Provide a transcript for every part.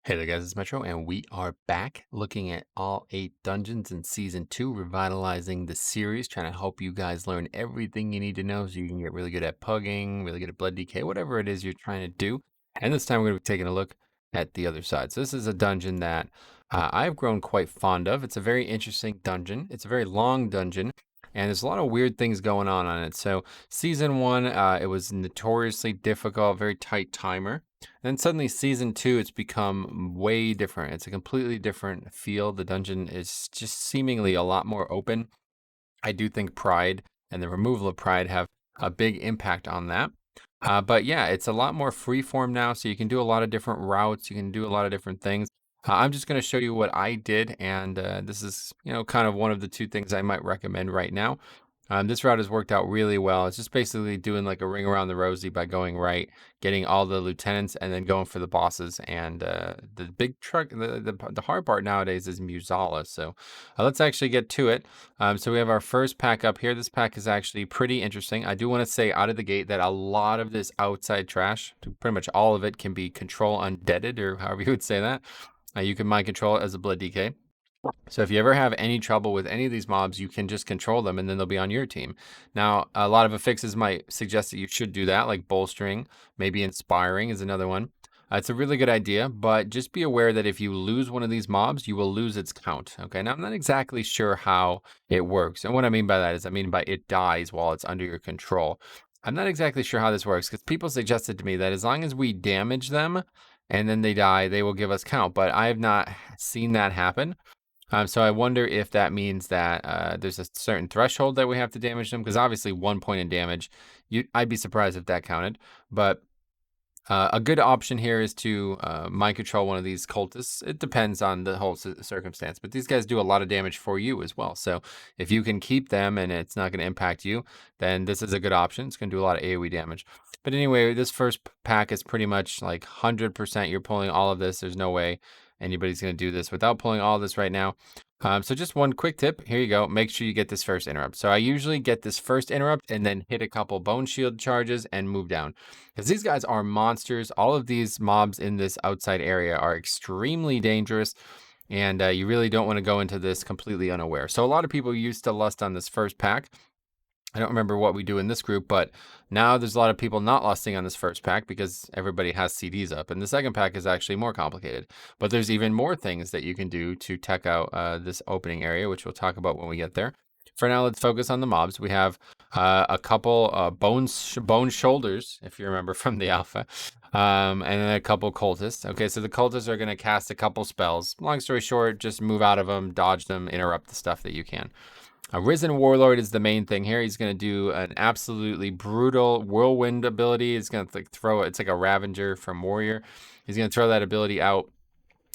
Hey there, guys, it's Metro, and we are back looking at all 8 dungeons in Season 2, revitalizing the series, trying to help you guys learn everything you need to know so you can get really good at pugging, really good at blood DK, whatever it is you're trying to do. And this time we're going to be taking a look at the other side. So this is a dungeon that I've grown quite fond of. It's a very interesting dungeon. It's a very long dungeon, and there's a lot of weird things going on it. So Season 1, it was notoriously difficult, very tight timer. Then suddenly season 2, it's become way different. It's a completely different feel. The dungeon is just seemingly a lot more open. I do think pride and the removal of pride have a big impact on that. But yeah, it's a lot more freeform now, so you can do a lot of different routes. You can do a lot of different things. I'm just going to show you what I did, and this is, kind of one of the two things I might recommend right now. This route has worked out really well. It's just basically doing like a ring around the rosy by going right, getting all the lieutenants, and then going for the bosses. And the big truck, the hard part nowadays is Mueh'zala. So let's actually get to it. So we have our first pack up here. This pack is actually pretty interesting. I do want to say out of the gate that a lot of this outside trash, pretty much all of it, can be control undeaded, or however you would say that. You can mind control it as a blood DK. So if you ever have any trouble with any of these mobs, you can just control them and then they'll be on your team. Now, a lot of affixes might suggest that you should do that, like bolstering, maybe inspiring is another one. It's a really good idea, but just be aware that if you lose one of these mobs, you will lose its count. Okay, now I'm not exactly sure how it works. And what I mean by that is I mean by it dies while it's under your control. I'm not exactly sure how this works because people suggested to me that as long as we damage them and then they die, they will give us count. But I have not seen that happen. So I wonder if that means that there's a certain threshold that we have to damage them, because obviously 1 point in damage, I'd be surprised if that counted. But a good option here is to mind control one of these cultists. It depends on the whole circumstance, but these guys do a lot of damage for you as well. So if you can keep them and it's not going to impact you, then this is a good option. It's going to do a lot of AoE damage. But anyway, this first pack is pretty much like 100%. You're pulling all of this. There's no way anybody's going to do this without pulling all this right now. So just one quick tip. Here you go. Make sure you get this first interrupt. So I usually get this first interrupt and then hit a couple bone shield charges and move down, because these guys are monsters. All of these mobs in this outside area are extremely dangerous, and you really don't want to go into this completely unaware. So a lot of people used to lust on this first pack. I don't remember what we do in this group, but now there's a lot of people not lusting on this first pack because everybody has CDs up. And the second pack is actually more complicated. But there's even more things that you can do to tech out this opening area, which we'll talk about when we get there. For now, let's focus on the mobs. We have a couple bone shoulders, if you remember from the alpha, and then a couple cultists. Okay, so the cultists are going to cast a couple spells. Long story short, just move out of them, dodge them, interrupt the stuff that you can. A Risen Warlord is the main thing here. He's going to do an absolutely brutal whirlwind ability. It's going to throw it. It's like a Ravager from Warrior. He's going to throw that ability out.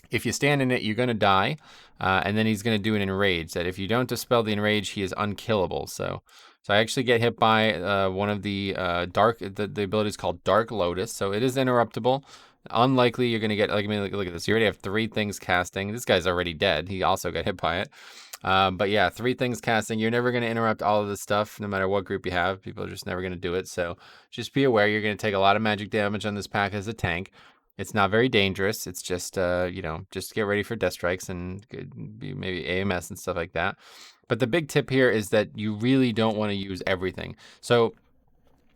If you stand in it, you're going to die. And then he's going to do an Enraged. That if you don't dispel the Enrage, he is unkillable. So I actually get hit by one of the the ability is called Dark Lotus. So it is interruptible. Unlikely you're going to get, like, I mean, look at this. You already have 3 things casting. This guy's already dead. He also got hit by it. But yeah, 3 things casting. You're never going to interrupt all of this stuff, no matter what group you have. People are just never going to do it. So just be aware you're going to take a lot of magic damage on this pack as a tank. It's not very dangerous. It's just, just get ready for death strikes and maybe AMS and stuff like that. But the big tip here is that you really don't want to use everything. So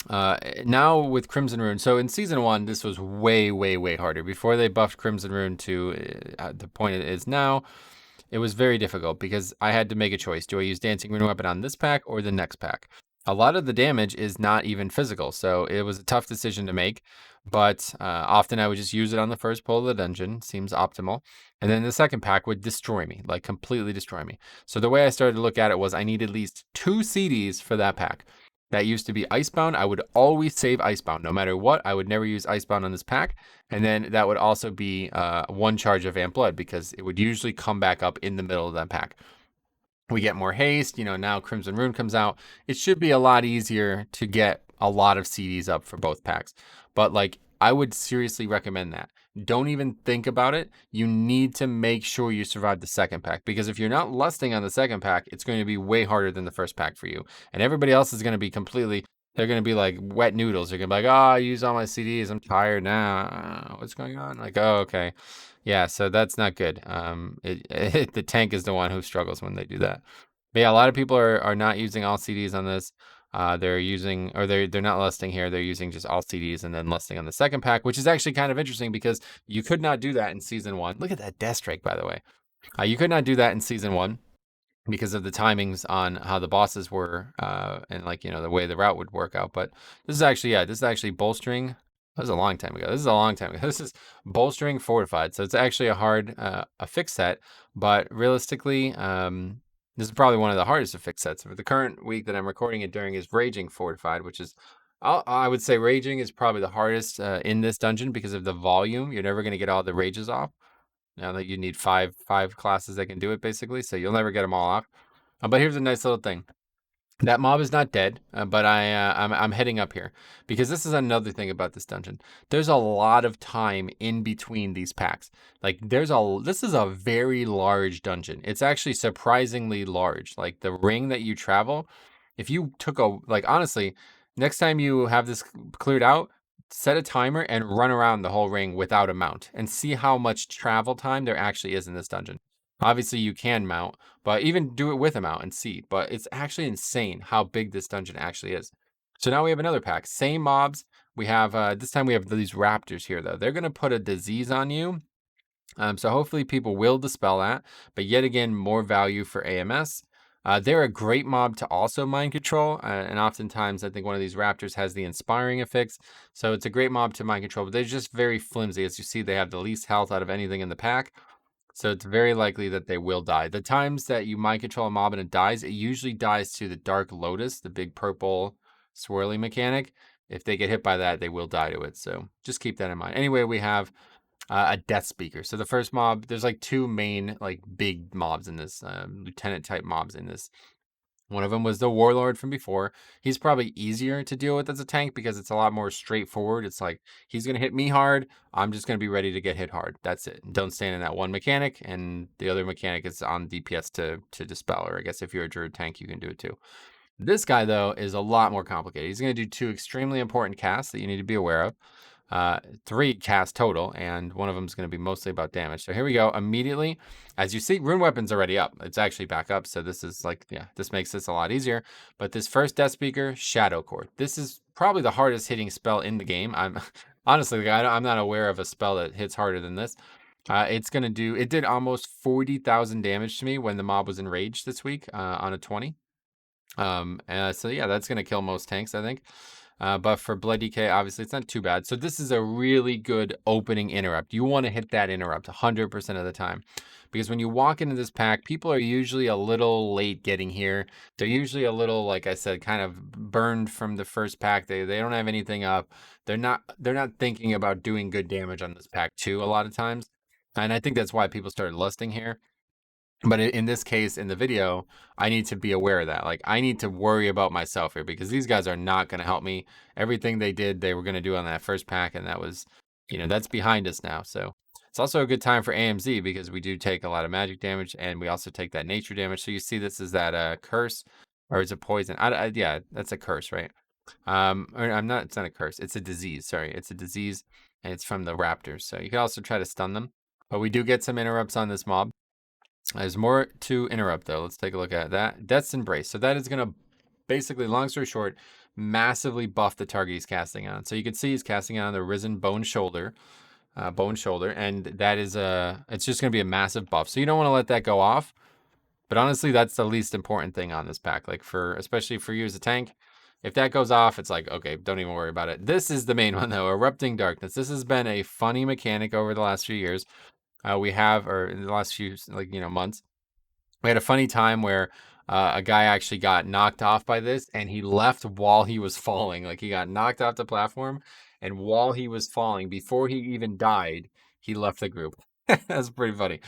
now with Crimson Rune, so in Season 1, this was way, way, way harder. Before they buffed Crimson Rune to the point it is now, it was very difficult because I had to make a choice. Do I use Dancing Rune Weapon on this pack or the next pack? A lot of the damage is not even physical, so it was a tough decision to make, but often I would just use it on the first pull of the dungeon. Seems optimal. And then the second pack would destroy me, like completely destroy me. So the way I started to look at it was I need at least 2 CDs for that pack. That used to be Icebound. I would always save Icebound. No matter what, I would never use Icebound on this pack. And then that would also be 1 charge of Vamp Blood, because it would usually come back up in the middle of that pack. We get more haste. Now Crimson Rune comes out. It should be a lot easier to get a lot of CDs up for both packs. But I would seriously recommend that. Don't even think about it. You need to make sure you survive the second pack, because if you're not lusting on the second pack, it's going to be way harder than the first pack for you. And everybody else is going to be they're going to be like wet noodles. They're going to be like, oh, I used all my CDs. I'm tired now. What's going on? Like, oh, okay. Yeah, so that's not good. The tank is the one who struggles when they do that. But yeah, a lot of people are not using all CDs on this. They're using, or they're not lusting here. They're using just all CDs and then lusting on the second pack, which is actually kind of interesting because you could not do that in season 1. Look at that death strike, by the way. You could not do that in season 1 because of the timings on how the bosses were, and like, the way the route would work out. But this is actually bolstering. That was a long time ago. This is a long time ago. This is bolstering fortified. So it's actually a hard, a fix set, but realistically, this is probably one of the hardest to fix sets. For the current week that I'm recording it during is Raging Fortified, which is, I would say Raging is probably the hardest in this dungeon because of the volume. You're never going to get all the rages off. Now that you need five classes that can do it, basically, so you'll never get them all off. But here's a nice little thing. That mob is not dead, but I'm heading up here because this is another thing about this dungeon. There's a lot of time in between these packs. Like this is a very large dungeon. It's actually surprisingly large. Like the ring that you travel, if you took honestly, next time you have this cleared out, set a timer and run around the whole ring without a mount and see how much travel time there actually is in this dungeon. Obviously, you can mount, but even do it with a mount and see. But it's actually insane how big this dungeon actually is. So now we have another pack. Same mobs. We have, this time we have these raptors here, though. They're going to put a disease on you. So hopefully people will dispel that. But yet again, more value for AMS. They're a great mob to also mind control. And oftentimes, I think one of these raptors has the inspiring affix. So it's a great mob to mind control. But they're just very flimsy. As you see, they have the least health out of anything in the pack. So it's very likely that they will die. The times that you mind control a mob and it dies, it usually dies to the Dark Lotus, the big purple swirly mechanic. If they get hit by that, they will die to it. So just keep that in mind. Anyway, we have a Death Speaker. So the first mob, there's like 2 main big mobs in this, lieutenant type mobs in this. One of them was the Warlord from before. He's probably easier to deal with as a tank because it's a lot more straightforward. It's like, he's going to hit me hard. I'm just going to be ready to get hit hard. That's it. Don't stand in that one mechanic. And the other mechanic is on DPS to dispel. Or I guess if you're a Druid tank, you can do it too. This guy, though, is a lot more complicated. He's going to do 2 extremely important casts that you need to be aware of. 3 casts total, and one of them is going to be mostly about damage. So here we go. Immediately, as you see, Rune Weapon's already up. It's actually back up, so this is this makes this a lot easier. But this first Death Speaker, Shadow Court. This is probably the hardest hitting spell in the game. I'm honestly, I'm not aware of a spell that hits harder than this. It did almost 40,000 damage to me when the mob was enraged this week on a 20. So yeah, that's going to kill most tanks, I think. But for Blood DK, obviously, it's not too bad. So this is a really good opening interrupt. You want to hit that interrupt 100% of the time. Because when you walk into this pack, people are usually a little late getting here. They're usually a little, like I said, kind of burned from the first pack. They don't have anything up. They're not thinking about doing good damage on this pack too a lot of times. And I think that's why people started lusting here. But in this case, in the video, I need to be aware of that. Like, I need to worry about myself here because these guys are not going to help me. Everything they did, they were going to do on that first pack, and that was, that's behind us now. So it's also a good time for AMZ because we do take a lot of magic damage, and we also take that nature damage. So you see this is that curse, or is it poison? Yeah, that's a curse, right? It's not a curse. It's a disease. Sorry, it's a disease, and it's from the raptors. So you can also try to stun them. But we do get some interrupts on this mob. There's more to interrupt, though. Let's take a look at that. Death's Embrace. So that is going to basically, long story short, massively buff the target he's casting on. So you can see he's casting on the Risen Bone Shoulder. And that is it's just going to be a massive buff. So you don't want to let that go off. But honestly, that's the least important thing on this pack. Especially for you as a tank. If that goes off, it's like, okay, don't even worry about it. This is the main one, though. Erupting Darkness. This has been a funny mechanic over the last few years. Or in the last few months, we had a funny time where a guy actually got knocked off by this, and he left while he was falling. Like, he got knocked off the platform, and while he was falling, before he even died, he left the group. That's pretty funny.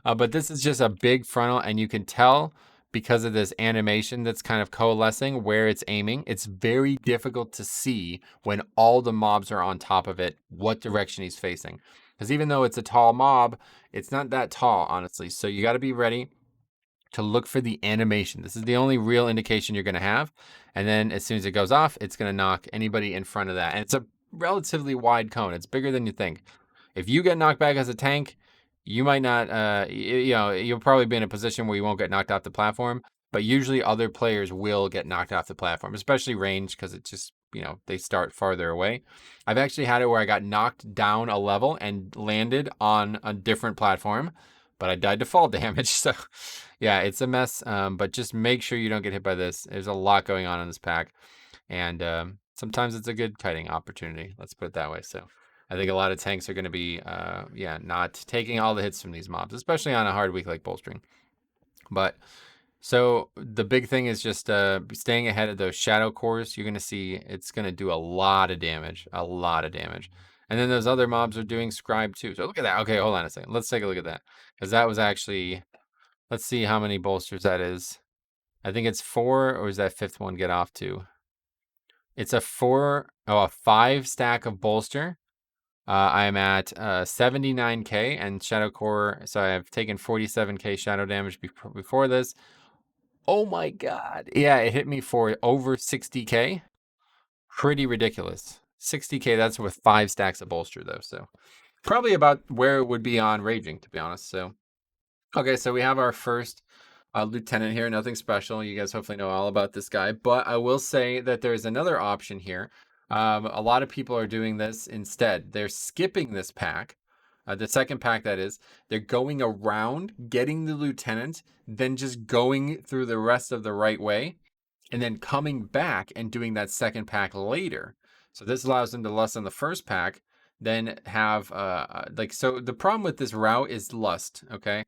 But this is just a big frontal, and you can tell because of this animation that's kind of coalescing where it's aiming. It's very difficult to see when all the mobs are on top of it, what direction he's facing. Because even though it's a tall mob, it's not that tall, honestly. So you got to be ready to look for the animation. This is the only real indication you're going to have. And then as soon as it goes off, it's going to knock anybody in front of that. And it's a relatively wide cone. It's bigger than you think. If you get knocked back as a tank, you might not, you know, you'll probably be in a position where you won't get knocked off the platform, but usually other players will get knocked off the platform, especially range, because it just, you know, they start farther away. I've actually had it where I got knocked down a level and landed on a different platform, but I died to fall damage. So, yeah, it's a mess. But just make sure you don't get hit by this. There's a lot going on in this pack, and sometimes it's a good kiting opportunity. Let's put it that way. So, I think a lot of tanks are going to be, yeah, not taking all the hits from these mobs, especially on a hard week like bolstering. But so the big thing is just staying ahead of those shadow cores. You're going to see it's going to do a lot of damage, a lot of damage. And then those other mobs are doing scribe too. So look at that. Okay, hold on a second. Let's take a look at that. Because that was actually, let's see how many bolsters that is. I think it's 4, or is that fifth one get off to? It's a 5 stack of bolster. I'm at 79k and shadow core. So I've taken 47k shadow damage before this. Oh my god. Yeah, it hit me for over 60k. Pretty ridiculous. 60k, that's with 5 stacks of bolster though. So probably about where it would be on raging, to be honest. So okay, so we have our first lieutenant here. Nothing special. You guys hopefully know all about this guy. But I will say that there's another option here. A lot of people are doing this instead. They're skipping this pack. The second pack, that is. They're going around, getting the lieutenant, then just going through the rest of the right way, and then coming back and doing that second pack later. So this allows them to lust on the first pack, then have so the problem with this route is lust, okay?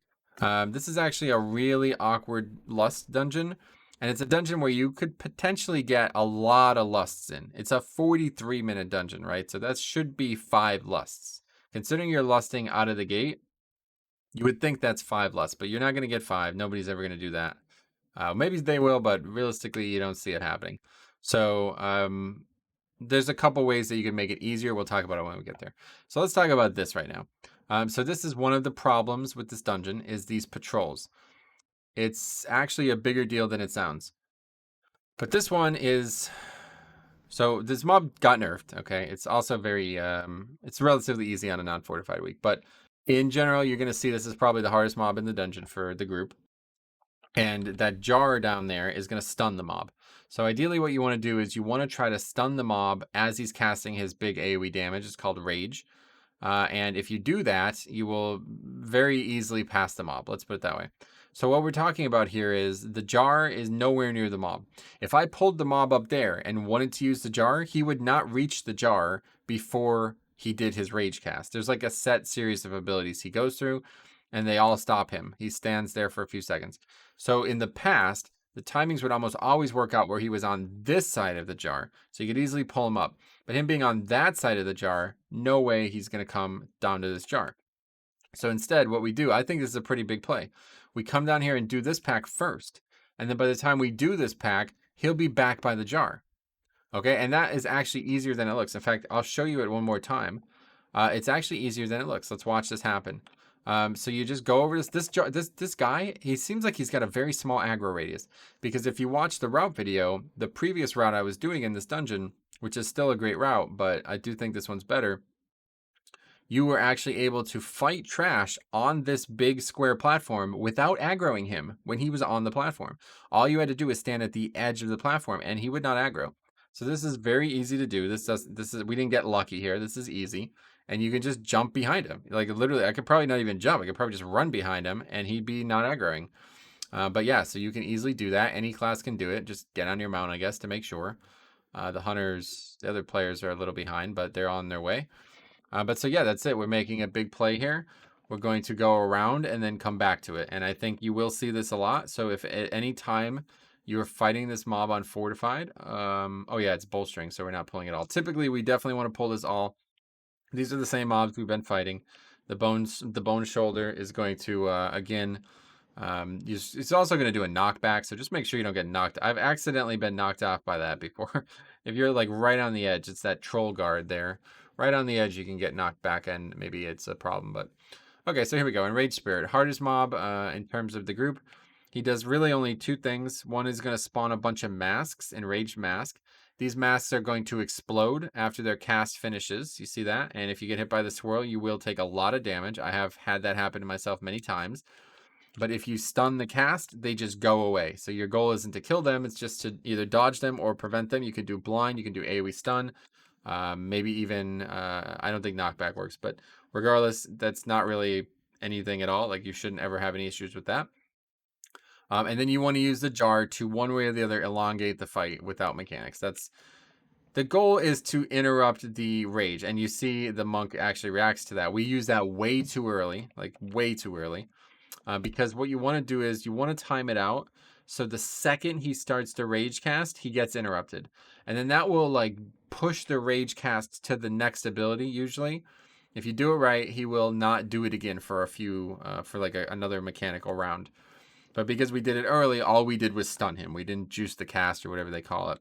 This is actually a really awkward lust dungeon, and it's a dungeon where you could potentially get a lot of lusts in. It's a 43-minute dungeon, right? So that should be 5 lusts. Considering you're lusting out of the gate, you would think that's 5 lusts, but you're not going to get 5. Nobody's ever going to do that. Maybe they will, but realistically, you don't see it happening. So there's a couple ways that you can make it easier. We'll talk about it when we get there. So let's talk about this right now. So this is one of the problems with this dungeon is these patrols. It's actually a bigger deal than it sounds. But this one is... So this mob got nerfed, okay? It's also very... it's relatively easy on a non-fortified week. But in general, you're going to see this is probably the hardest mob in the dungeon for the group. And that jar down there is going to stun the mob. So ideally what you want to do is you want to try to stun the mob as he's casting his big AoE damage. It's called Rage. And if you do that, you will very easily pass the mob. Let's put it that way. So what we're talking about here is the jar is nowhere near the mob. If I pulled the mob up there and wanted to use the jar, he would not reach the jar before he did his rage cast. There's like a set series of abilities he goes through, and they all stop him. He stands there for a few seconds. So in the past, the timings would almost always work out where he was on this side of the jar. So you could easily pull him up. But him being on that side of the jar, no way he's going to come down to this jar. So instead, what we do, I think this is a pretty big play. We come down here and do this pack first. And then by the time we do this pack, he'll be back by the jar. Okay, and that is actually easier than it looks. In fact, I'll show you it one more time. It's actually easier than it looks. Let's watch this happen. So you just go over this guy, he seems like he's got a very small aggro radius. Because if you watch the route video, the previous route I was doing in this dungeon, which is still a great route, but I do think this one's better, you were actually able to fight trash on this big square platform without aggroing him when he was on the platform. All you had to do was stand at the edge of the platform and he would not aggro. So this is very easy to do. We didn't get lucky here. This is easy. And you can just jump behind him. Like literally, I could probably not even jump. I could probably just run behind him and he'd be not aggroing. But yeah, so you can easily do that. Any class can do it. Just get on your mount, I guess, to make sure. The hunters, the other players are a little behind, but they're on their way. But so yeah, that's it. We're making a big play here. We're going to go around and then come back to it. And I think you will see this a lot. So if at any time you're fighting this mob on fortified, oh yeah, it's bolstering, so we're not pulling it all. Typically, we definitely want to pull this all. These are the same mobs we've been fighting. The bone shoulder is going to, again, it's also going to do a knockback, so just make sure you don't get knocked. I've accidentally been knocked off by that before. If you're like right on the edge, it's that troll guard there. Right on the edge, you can get knocked back, and maybe it's a problem. But okay, so here we go. Enraged Spirit, hardest mob in terms of the group. He does really only 2 things. One is going to spawn a bunch of masks, Enraged Mask, These masks are going to explode after their cast finishes. You see that? And if you get hit by the swirl, you will take a lot of damage. I have had that happen to myself many times. But if you stun the cast, they just go away. So your goal isn't to kill them. It's just to either dodge them or prevent them. You can do blind. You can do AoE stun. Maybe even, I don't think knockback works. But regardless, that's not really anything at all. Like, you shouldn't ever have any issues with that. And then you want to use the jar to one way or the other elongate the fight without mechanics. That's the goal, is to interrupt the rage. And you see the monk actually reacts to that. We use that way too early, like way too early. Because what you want to do is you want to time it out. So the second he starts the rage cast, he gets interrupted. And then that will like push the rage cast to the next ability usually. If you do it right, he will not do it again for a few, for like another mechanical round. But because we did it early, all we did was stun him. We didn't juice the cast or whatever they call it.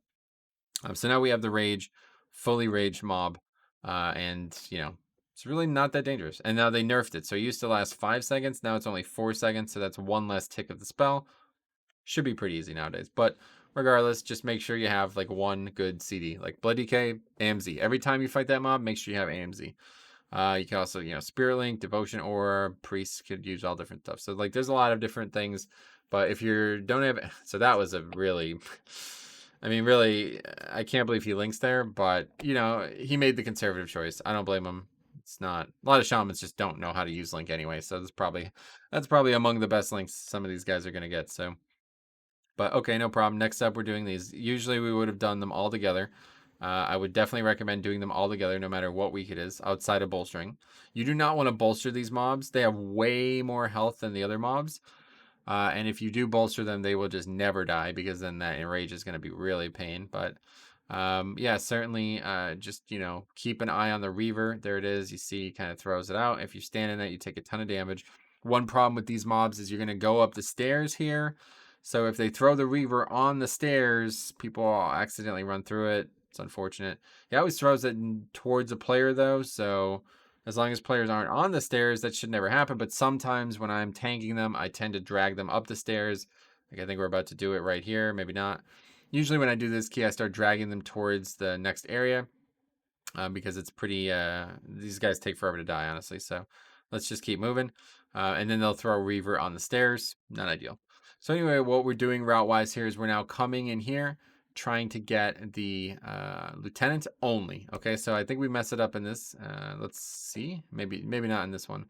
So now we have the rage, fully raged mob. And, you know, it's really not that dangerous. And now they nerfed it. So it used to last 5 seconds. Now it's only 4 seconds. So that's one less tick of the spell. Should be pretty easy nowadays. But regardless, just make sure you have like one good CD. Like Blood DK, AMZ. Every time you fight that mob, make sure you have AMZ. You can also, you know, Spirit Link, Devotion Orb, Priests could use all different stuff. So like there's a lot of different things. But if you don't have, so that was a really, I mean, really, I can't believe he links there, but you know, he made the conservative choice. I don't blame him. It's not, a lot of shamans just don't know how to use Link anyway. So that's probably among the best links some of these guys are going to get. So, but okay, no problem. Next up, we're doing these. Usually we would have done them all together. I would definitely recommend doing them all together no matter what week it is, outside of bolstering. You do not want to bolster these mobs. They have way more health than the other mobs. And if you do bolster them, they will just never die, because then that enrage is going to be really pain. But yeah, certainly just, you know, keep an eye on the Reaver. There it is. You see, he kind of throws it out. If you stand in that, you take a ton of damage. One problem with these mobs is you're going to go up the stairs here. So if they throw the Reaver on the stairs, people accidentally run through it. It's unfortunate. He always throws it towards a player, though. So as long as players aren't on the stairs, that should never happen. But sometimes when I'm tanking them, I tend to drag them up the stairs. Like I think we're about to do it right here. Maybe not. Usually when I do this key, I start dragging them towards the next area. Because it's pretty, these guys take forever to die, honestly. So let's just keep moving. And then they'll throw a Reaver on the stairs. Not ideal. So anyway, what we're doing route-wise here is we're now coming in here, trying to get the lieutenant only. Okay, so I think we mess it up in this. Let's see. Maybe not in this one.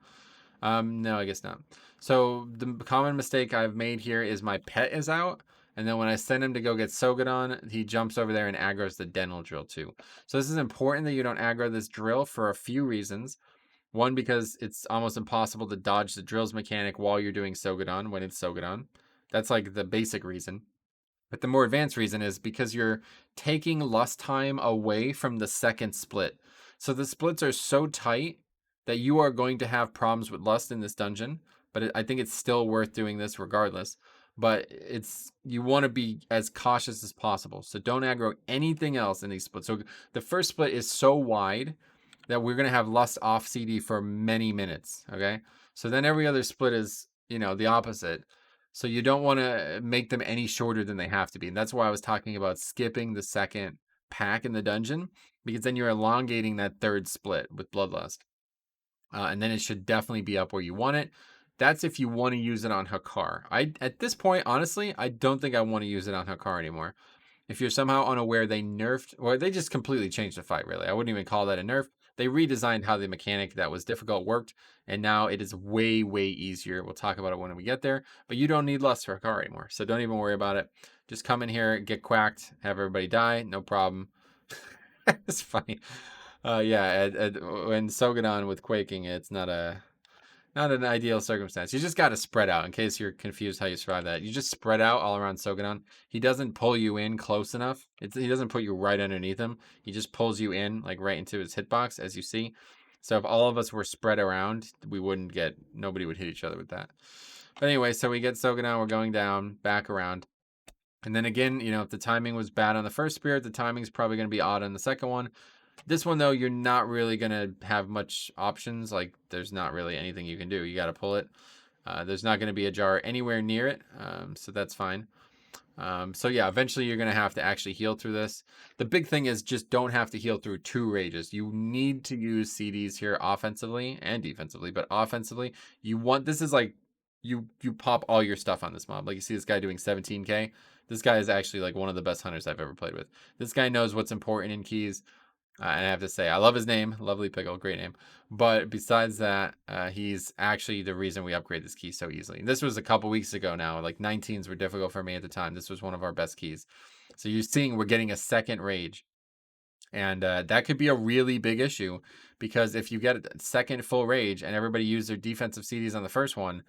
No, I guess not. So the common mistake I've made here is my pet is out. And then when I send him to go get Sogadon, he jumps over there and aggroes the dental drill too. So this is important that you don't aggro this drill for a few reasons. One, because it's almost impossible to dodge the drills mechanic while you're doing Sogadon when it's Sogadon. That's like the basic reason. But the more advanced reason is because you're taking lust time away from the second split. So the splits are so tight that you are going to have problems with lust in this dungeon. But I think it's still worth doing this regardless. But you want to be as cautious as possible. So don't aggro anything else in these splits. So the first split is so wide that we're going to have lust off CD for many minutes. Okay. So then every other split is, you know, the opposite. So you don't want to make them any shorter than they have to be. And that's why I was talking about skipping the second pack in the dungeon, because then you're elongating that third split with Bloodlust. And then it should definitely be up where you want it. That's if you want to use it on Hakkar. At this point, honestly, I don't think I want to use it on Hakkar anymore. If you're somehow unaware, they nerfed, or they just completely changed the fight, really. I wouldn't even call that a nerf. They redesigned how the mechanic that was difficult worked, and now it is way, way easier. We'll talk about it when we get there, but you don't need Lust for Hakkar anymore, so don't even worry about it. Just come in here, get quacked, have everybody die, no problem. It's funny. Yeah, when Sogadon with Quaking, it's not an ideal circumstance. You just got to spread out, in case you're confused how you survive that. You just spread out all around Sogadon. He doesn't pull you in close enough. He doesn't put you right underneath him. He just pulls you in, like right into his hitbox, as you see. So if all of us were spread around, nobody would hit each other with that. But anyway, so we get Sogadon, we're going down, back around. And then again, you know, if the timing was bad on the first spirit, the timing's probably going to be odd on the second one. This one, though, you're not really going to have much options. Like, there's not really anything you can do. You got to pull it. There's not going to be a jar anywhere near it, so that's fine. So yeah, eventually you're going to have to actually heal through this. The big thing is just don't have to heal through 2 rages. You need to use CDs here offensively and defensively, but offensively, this is like you pop all your stuff on this mob. Like you see this guy doing 17k. This guy is actually like one of the best hunters I've ever played with. This guy knows what's important in keys. And I have to say, I love his name. Lovely Pickle, great name. But besides that, he's actually the reason we upgrade this key so easily. And this was a couple weeks ago now. Like 19s were difficult for me at the time. This was one of our best keys. So you're seeing we're getting a second rage. And that could be a really big issue because if you get a second full rage and everybody used their defensive CDs on the first one,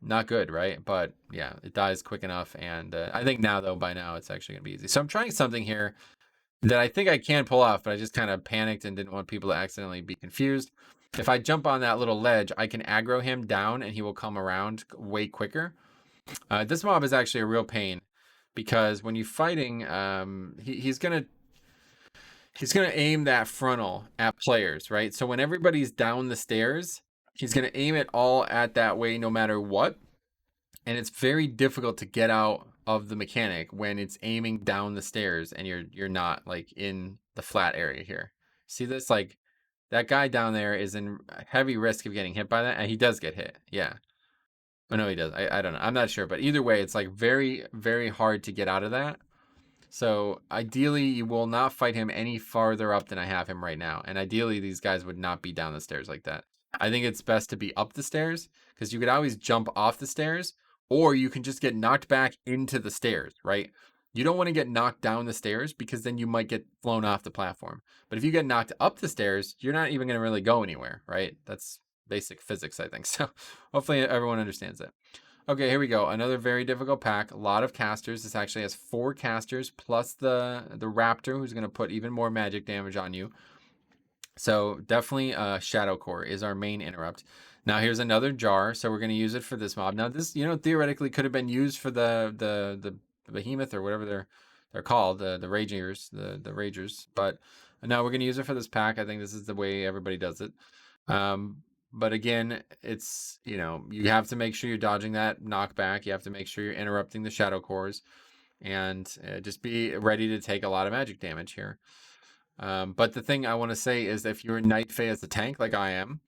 not good, right? But yeah, it dies quick enough. And I think now, though, by now, it's actually going to be easy. So I'm trying something here that I think I can pull off, but I just kind of panicked and didn't want people to accidentally be confused. If I jump on that little ledge, I can aggro him down and he will come around way quicker. This mob is actually a real pain because when you're fighting, he's gonna aim that frontal at players, right? So when everybody's down the stairs, he's gonna aim it all at that way no matter what. And it's very difficult to get out of the mechanic when it's aiming down the stairs and you're not like in the flat area here. See this? Like that guy down there is in heavy risk of getting hit by that, and he does get hit. Yeah. Oh no, he does. I don't know. I'm not sure, but either way, it's like very, very hard to get out of that. So ideally, you will not fight him any farther up than I have him right now. And ideally, these guys would not be down the stairs like that. I think it's best to be up the stairs because you could always jump off the stairs, or you can just get knocked back into the stairs, right? You don't want to get knocked down the stairs because then you might get flown off the platform. But if you get knocked up the stairs, you're not even going to really go anywhere, right? That's basic physics, I think. So hopefully everyone understands it. Okay, here we go. Another very difficult pack. A lot of casters. This actually has 4 casters plus the raptor, who's going to put even more magic damage on you. So definitely Shadow Core is our main interrupt. Now here's another jar, so we're going to use it for this mob. Now this, theoretically could have been used for the behemoth or whatever they're called, the ragers, the ragers. But now we're going to use it for this pack. I think this is the way everybody does it. But again, it's, you have to make sure you're dodging that knockback. You have to make sure you're interrupting the shadow cores and just be ready to take a lot of magic damage here. But the thing I want to say is if you're Night Fae as a tank like I am,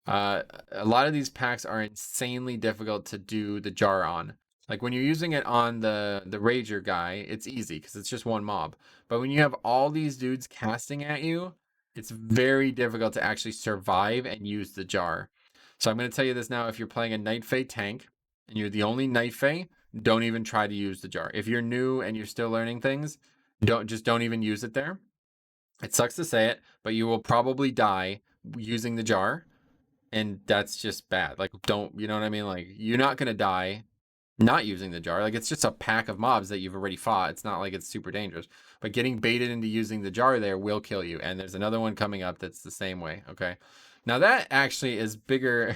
a lot of these packs are insanely difficult to do the jar on. Like when you're using it on the Rager guy, it's easy because it's just one mob. But when you have all these dudes casting at you, it's very difficult to actually survive and use the jar. So I'm going to tell you this now. If you're playing a Night Fae tank and you're the only Night Fae, don't even try to use the jar. If you're new and you're still learning things, don't even use it there. It sucks to say it, but you will probably die using the jar. And that's just bad. Like, you know what I mean? Like, you're not going to die not using the jar. Like, it's just a pack of mobs that you've already fought. It's not like it's super dangerous. But getting baited into using the jar there will kill you. And there's another one coming up that's the same way, okay? Now, that actually is bigger.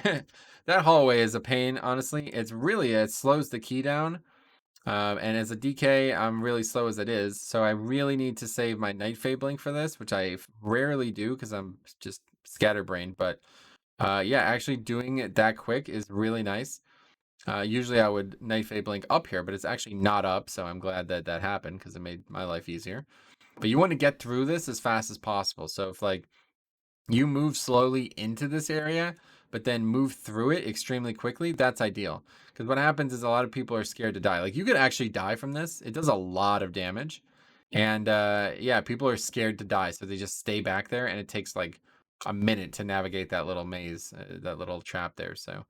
That hallway is a pain, honestly. It slows the key down. And as a DK, I'm really slow as it is. So I really need to save my Night Fae Blink for this, which I rarely do because I'm just scatterbrained. But yeah, actually doing it that quick is really nice. Usually I would Night Fae Blink up here, but it's actually not up, so I'm glad that that happened because it made my life easier. But you want to get through this as fast as possible. So if like you move slowly into this area, but then move through it extremely quickly, that's ideal. Because what happens is a lot of people are scared to die. Like you could actually die from this. It does a lot of damage. And yeah, people are scared to die, so they just stay back there, and it takes like a minute to navigate that little maze, that little trap there. So,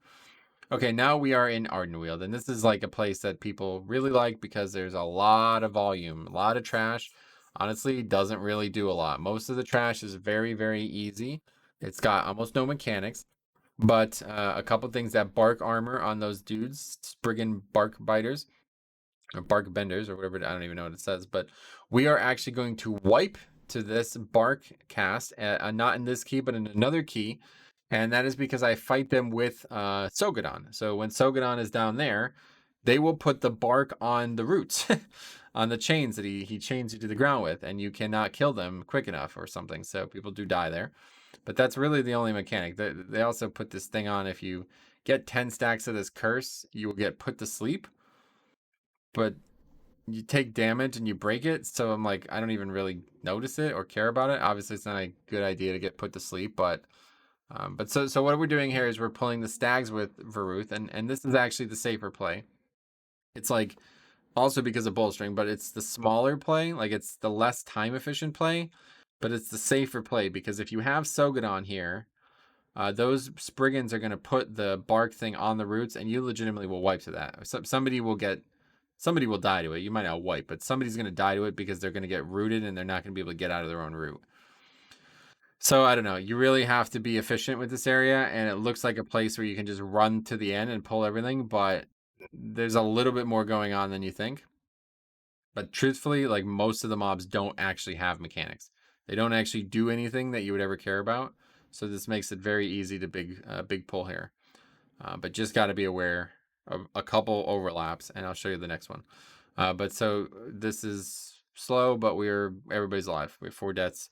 okay, now we are in Ardenweald, and this is like a place that people really like because there's a lot of volume, a lot of trash. Honestly, doesn't really do a lot. Most of the trash is very, very easy. It's got almost no mechanics, but a couple things, that bark armor on those dudes, Spriggan bark biters, or bark benders, or whatever, I don't even know what it says, but we are actually going to wipe to this bark cast, not in this key, but in another key, and that is because I fight them with Sogadon. So when Sogadon is down there, they will put the bark on the roots, on the chains that he chains you to the ground with, and you cannot kill them quick enough or something, so people do die there. But that's really the only mechanic. They also put this thing on, if you get 10 stacks of this curse, you will get put to sleep. But you take damage and you break it. So I'm like, I don't even really notice it or care about it. Obviously, it's not a good idea to get put to sleep, but so what we're doing here is we're pulling the stags with Varuth, and this is actually the safer play. It's like also because of bolstering, but it's the smaller play, like it's the less time efficient play, but it's the safer play because if you have Sogadon here, those Spriggans are going to put the bark thing on the roots, and you legitimately will wipe to that. Somebody will die to it. You might not wipe, but somebody's going to die to it because they're going to get rooted and they're not going to be able to get out of their own root. So I don't know. You really have to be efficient with this area, and it looks like a place where you can just run to the end and pull everything, but there's a little bit more going on than you think. But truthfully, like most of the mobs don't actually have mechanics. They don't actually do anything that you would ever care about. So this makes it very easy to big pull here. But just got to be aware of a couple overlaps, and I'll show you the next one. But so this is slow, but everybody's alive. We have 4 deaths.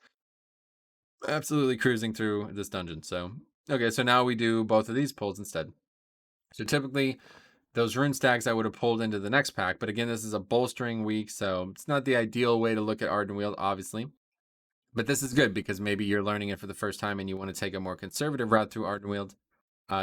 Absolutely cruising through this dungeon. So, okay, so now we do both of these pulls instead. So typically, those rune stacks I would have pulled into the next pack, but again, this is a bolstering week, so it's not the ideal way to look at Ardenweald, obviously. But this is good because maybe you're learning it for the first time and you want to take a more conservative route through Ardenweald.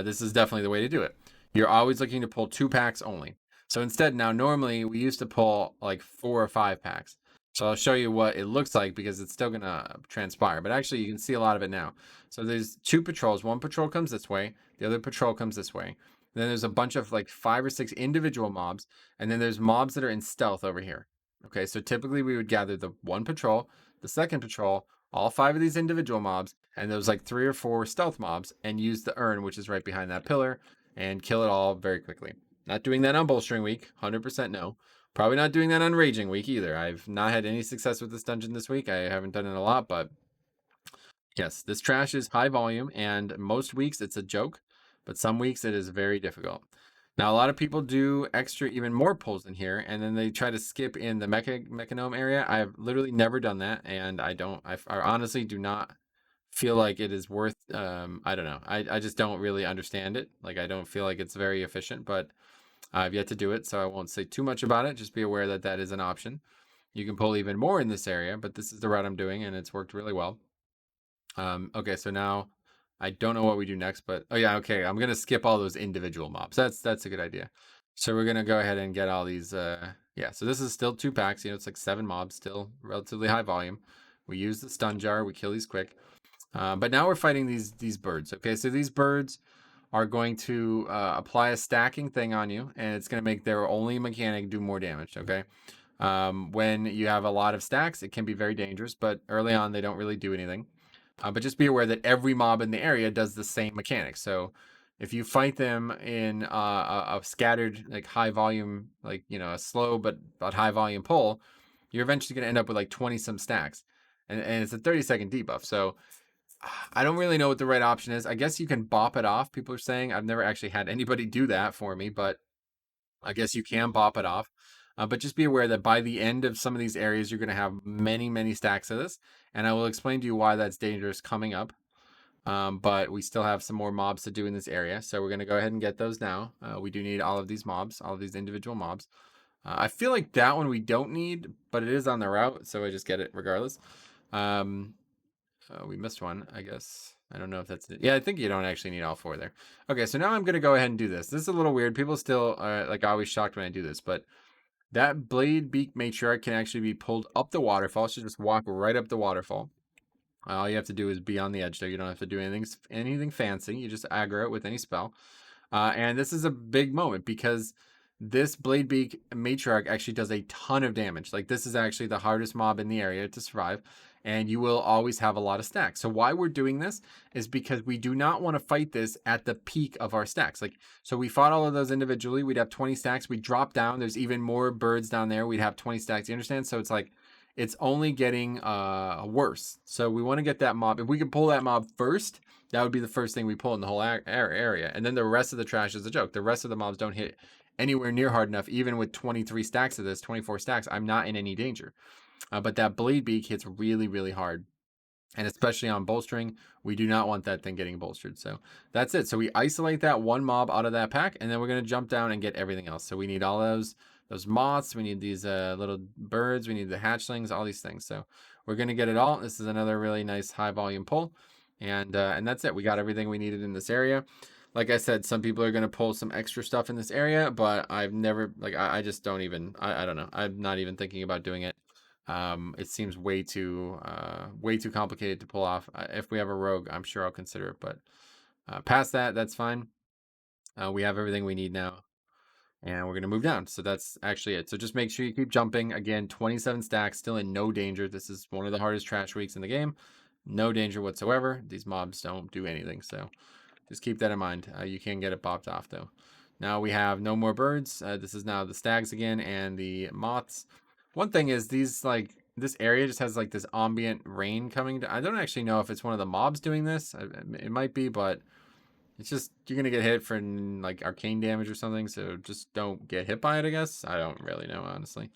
This is definitely the way to do it. You're always looking to pull 2 packs only. So instead, now normally we used to pull like 4 or 5 packs. So I'll show you what it looks like because it's still gonna transpire. But actually, you can see a lot of it now. So there's 2 patrols. One patrol comes this way. The other patrol comes this way. Then there's a bunch of like 5 or 6 individual mobs. And then there's mobs that are in stealth over here. Okay, so typically we would gather the 1 patrol, the 2nd patrol, all 5 of these individual mobs, and those like 3 or 4 stealth mobs, and use the urn, which is right behind that pillar, and kill it all very quickly. Not doing that on bolstering week, 100% no. Probably not doing that on raging week either. I've not had any success with this dungeon this week. I haven't done it a lot, but yes, this trash is high volume, and most weeks it's a joke, but some weeks it is very difficult. Now, a lot of people do extra, even more pulls in here, and then they try to skip in the Mechagon area. I've literally never done that, and I honestly do not feel like it is worth, I don't know. I just don't really understand it. Like, I don't feel like it's very efficient, but I've yet to do it, so I won't say too much about it. Just be aware that that is an option. You can pull even more in this area, but this is the route I'm doing, and it's worked really well. Okay, so now I don't know what we do next, but oh yeah, okay, I'm gonna skip all those individual mobs. That's a good idea. So we're gonna go ahead and get all these. Yeah, so this is still 2 packs. You know, it's like 7 mobs, still relatively high volume. We use the stun jar. We kill these quick. But now we're fighting these birds. Okay, so these birds are going to apply a stacking thing on you, and it's going to make their only mechanic do more damage. Okay, when you have a lot of stacks, it can be very dangerous, but early on they don't really do anything. But just be aware that every mob in the area does the same mechanic. So if you fight them in a scattered, like high volume, like a slow but high volume pull, you're eventually going to end up with like 20 some stacks, and it's a 30-second debuff. So I don't really know what the right option is. I guess you can bop it off. People are saying I've never actually had anybody do that for me, but I guess you can bop it off. But just be aware that by the end of some of these areas, you're going to have many, many stacks of this. And I will explain to you why that's dangerous coming up. But we still have some more mobs to do in this area. So we're going to go ahead and get those now. We do need all of these mobs, all of these individual mobs. I feel like that one we don't need, but it is on the route. So I just get it regardless. We missed one, I guess. I don't know if that's it. Yeah, I think you don't actually need all 4 there. Okay, so now I'm going to go ahead and do this. This is a little weird. People still are like always shocked when I do this, but that blade beak matriarch can actually be pulled up the waterfall. So just walk right up the waterfall. All you have to do is be on the edge there. You don't have to do anything fancy. You just aggro it with any spell. And this is a big moment because this blade beak matriarch actually does a ton of damage. Like this is actually the hardest mob in the area to survive, and you will always have a lot of stacks. So why we're doing this is because we do not want to fight this at the peak of our stacks. Like, so we fought all of those individually. We'd have 20 stacks. We drop down. There's even more birds down there. We'd have 20 stacks. You understand? So it's like, it's only getting worse. So we want to get that mob. If we can pull that mob first, that would be the first thing we pull in the whole area. And then the rest of the trash is a joke. The rest of the mobs don't hit anywhere near hard enough. Even with 23 stacks of this, 24 stacks, I'm not in any danger. But that blade beak hits really, really hard. And especially on bolstering, we do not want that thing getting bolstered. So that's it. So we isolate that one mob out of that pack, and then we're going to jump down and get everything else. So we need all those those moths. We need these little birds. We need the hatchlings. All these things. So we're gonna get it all. This is another really nice high volume pull, and that's it. We got everything we needed in this area. Like I said, some people are gonna pull some extra stuff in this area, but I've never like I just don't even. I don't know. I'm not even thinking about doing it. It seems way too complicated to pull off. If we have a rogue, I'm sure I'll consider it, but past that, that's fine. We have everything we need now, and we're gonna move down. So that's actually it. So just make sure you keep jumping. Again, 27 stacks, still in no danger. This is one of the hardest trash weeks in the game. No danger whatsoever. These mobs don't do anything, so just keep that in mind. You can get it bopped off though. Now we have no more birds. This is now the stags again and the moths. One thing is these this area just has like this ambient rain coming down. I don't actually know if it's one of the mobs doing this. It might be, but it's just you're gonna get hit for like arcane damage or something. So just don't get hit by it, I guess. I don't really know, honestly.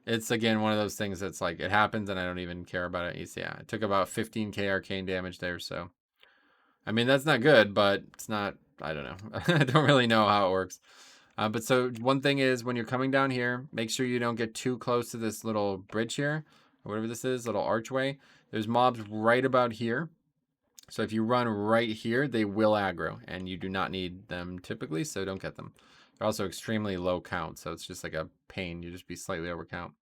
It's again one of those things that's like it happens and I don't even care about it. Yeah, it took about 15k arcane damage there, so I mean, that's not good, but it's not, I don't know. I don't really know how it works. But so one thing is when you're coming down here, make sure you don't get too close to this little bridge here, or whatever this is, little archway. There's mobs right about here. So if you run right here, they will aggro, and you do not need them typically, so don't get them. They're also extremely low count, so it's just like a pain. You just be slightly over count.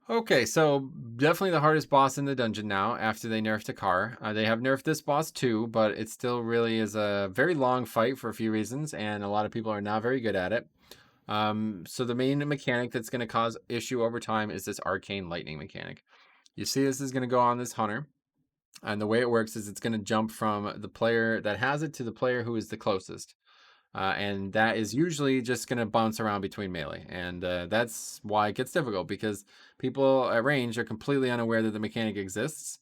Okay, so definitely the hardest boss in the dungeon now after they nerfed Hakkar. They have nerfed this boss too, but it still really is a very long fight for a few reasons, and a lot of people are not very good at it. So the main mechanic that's going to cause issue over time is this arcane lightning mechanic. You see this is going to go on this hunter, and the way it works is it's going to jump from the player that has it to the player who is the closest. And that is usually just going to bounce around between melee. And that's why it gets difficult, because people at range are completely unaware that the mechanic exists.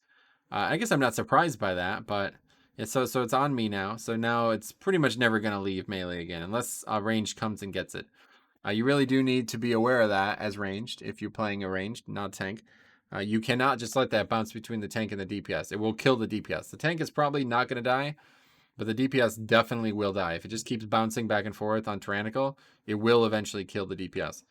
I guess I'm not surprised by that, but so it's on me now. So now it's pretty much never going to leave melee again, unless range comes and gets it. You really do need to be aware of that as ranged if you're playing a ranged, not tank. You cannot just let that bounce between the tank and the DPS. It will kill the DPS. The tank is probably not going to die, but the DPS definitely will die. If it just keeps bouncing back and forth on Tyrannical, it will eventually kill the DPS.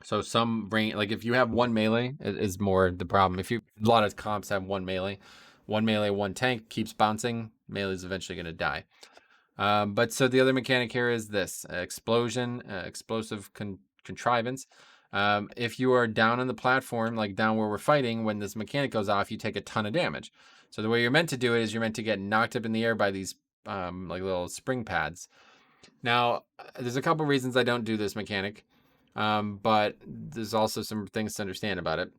So some range, like if you have one melee, it is more the problem. If you, a lot of comps have one melee, one tank keeps bouncing, melee is eventually going to die. But so the other mechanic here is this explosion, explosive contrivance. If you are down on the platform, like down where we're fighting, when this mechanic goes off, you take a ton of damage. So the way you're meant to do it is you're meant to get knocked up in the air by these like little spring pads. Now, there's a couple reasons I don't do this mechanic, but there's also some things to understand about it.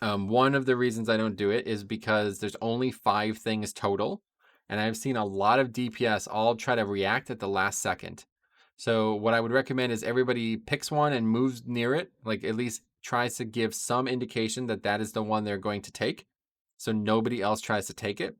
One of the reasons I don't do it is because there's only 5 things total, and I've seen a lot of DPS all try to react at the last second. So what I would recommend is everybody picks one and moves near it, like at least tries to give some indication that that is the one they're going to take, so nobody else tries to take it,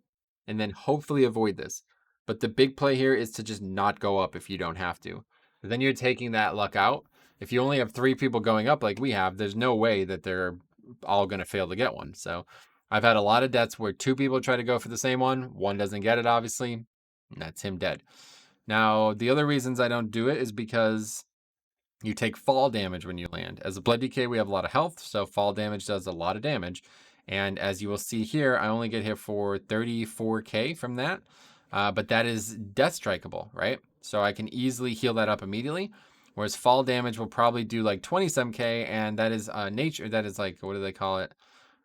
and then hopefully avoid this. But the big play here is to just not go up if you don't have to. But then you're taking that luck out. If you only have 3 people going up like we have, there's no way that they're all going to fail to get one. So I've had a lot of deaths where 2 people try to go for the same one doesn't get it, obviously, and that's him dead. Now, the other reasons I don't do it is because you take fall damage when you land. As a Blood DK, we have a lot of health, so fall damage does a lot of damage. And as you will see here, I only get hit for 34k from that, but that is death strikeable, right? So I can easily heal that up immediately, whereas fall damage will probably do like 27k, and that is nature, that is like, what do they call it?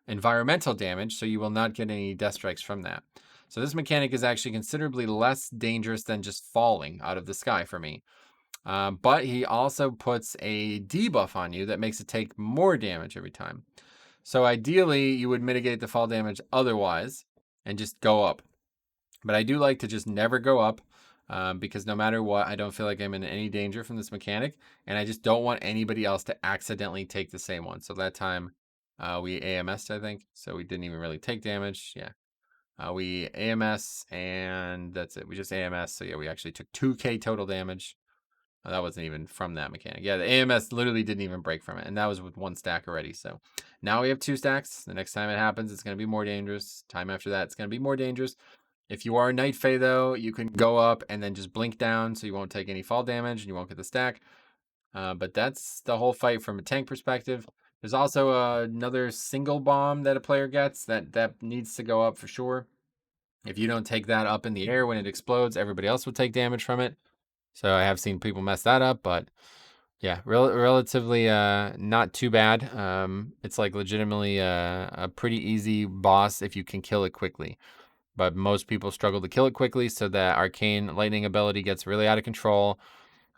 Environmental damage, so you will not get any death strikes from that. So this mechanic is actually considerably less dangerous than just falling out of the sky for me. But he also puts a debuff on you that makes it take more damage every time. So ideally, you would mitigate the fall damage otherwise and just go up. But I do like to just never go up because no matter what, I don't feel like I'm in any danger from this mechanic. And I just don't want anybody else to accidentally take the same one. So that time we AMS'd, I think. So we didn't even really take damage. Yeah. We AMS and that's it. We just AMS. So yeah, we actually took 2k total damage. That wasn't even from that mechanic. Yeah, the AMS literally didn't even break from it. And that was with 1 stack already. So now we have 2 stacks. The next time it happens, it's going to be more dangerous. Time after that, it's going to be more dangerous. If you are a Night Fae, though, you can go up and then just blink down so you won't take any fall damage and you won't get the stack. But that's the whole fight from a tank perspective. There's also another single bomb that a player gets that needs to go up for sure. If you don't take that up in the air when it explodes, everybody else will take damage from it. So I have seen people mess that up, but yeah, relatively not too bad. It's like legitimately a pretty easy boss if you can kill it quickly. But most people struggle to kill it quickly, so that arcane lightning ability gets really out of control.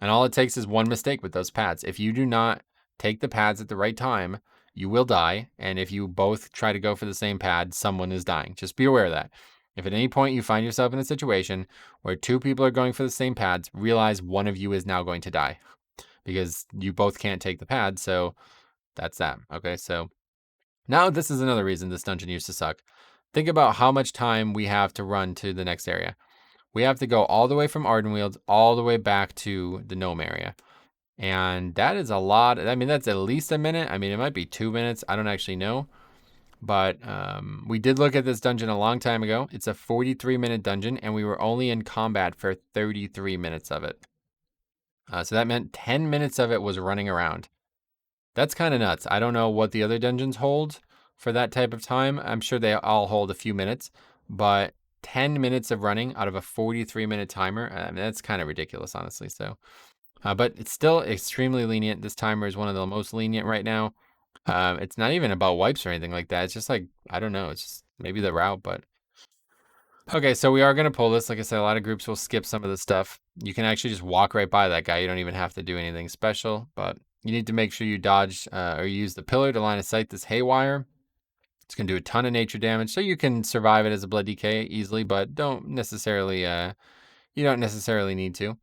And all it takes is one mistake with those pads. If you do not take the pads at the right time, you will die. And if you both try to go for the same pad, someone is dying. Just be aware of that. If at any point you find yourself in a situation where two people are going for the same pads, realize one of you is now going to die because you both can't take the pad. So that's that. Okay. So now this is another reason this dungeon used to suck. Think about how much time we have to run to the next area. We have to go all the way from Ardenweald all the way back to the gnome area. And that is a lot. I mean, that's at least a minute. I mean, it might be 2 minutes. I don't actually know. But we did look at this dungeon a long time ago. It's a 43-minute dungeon, and we were only in combat for 33 minutes of it. So that meant 10 minutes of it was running around. That's kind of nuts. I don't know what the other dungeons hold for that type of time. I'm sure they all hold a few minutes, but 10 minutes of running out of a 43-minute timer, I mean, that's kind of ridiculous, honestly. So, but it's still extremely lenient. This timer is one of the most lenient right now. It's not even about wipes or anything like that. It's just like, I don't know. It's just maybe the route, but okay. So we are going to pull this. Like I said, a lot of groups will skip some of the stuff. You can actually just walk right by that guy. You don't even have to do anything special, but you need to make sure you dodge or use the pillar to line of sight this haywire. It's going to do a ton of nature damage, so you can survive it as a blood DK easily, but don't necessarily, you don't necessarily need to.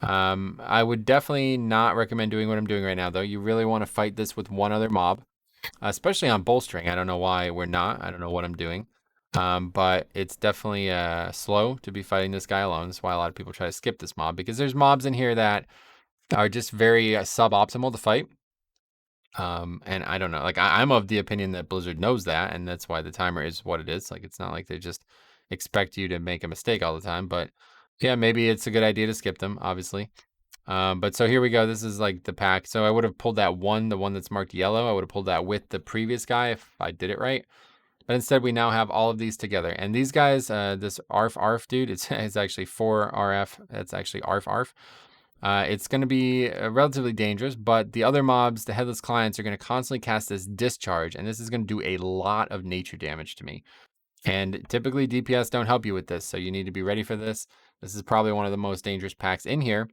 I would definitely not recommend doing what I'm doing right now, though. You really want to fight this with one other mob, especially on bolstering. I don't know why we're not. I don't know what I'm doing. But it's definitely slow to be fighting this guy alone. That's why a lot of people try to skip this mob, because there's mobs in here that are just very suboptimal to fight. And I don't know, like I'm of the opinion that Blizzard knows that, and that's why the timer is what it is. Like it's not like they just expect you to make a mistake all the time, but yeah, maybe it's a good idea to skip them, obviously. But so here we go. This is like the pack. So I would have pulled that one, the one that's marked yellow. I would have pulled that with the previous guy if I did it right. But instead, we now have all of these together. And these guys, this ARF ARF dude, it's actually 4RF. That's actually ARF ARF. It's going to be relatively dangerous, but the other mobs, the headless clients, are going to constantly cast this discharge, and this is going to do a lot of nature damage to me. And typically DPS don't help you with this, so you need to be ready for this. This is probably one of the most dangerous packs in here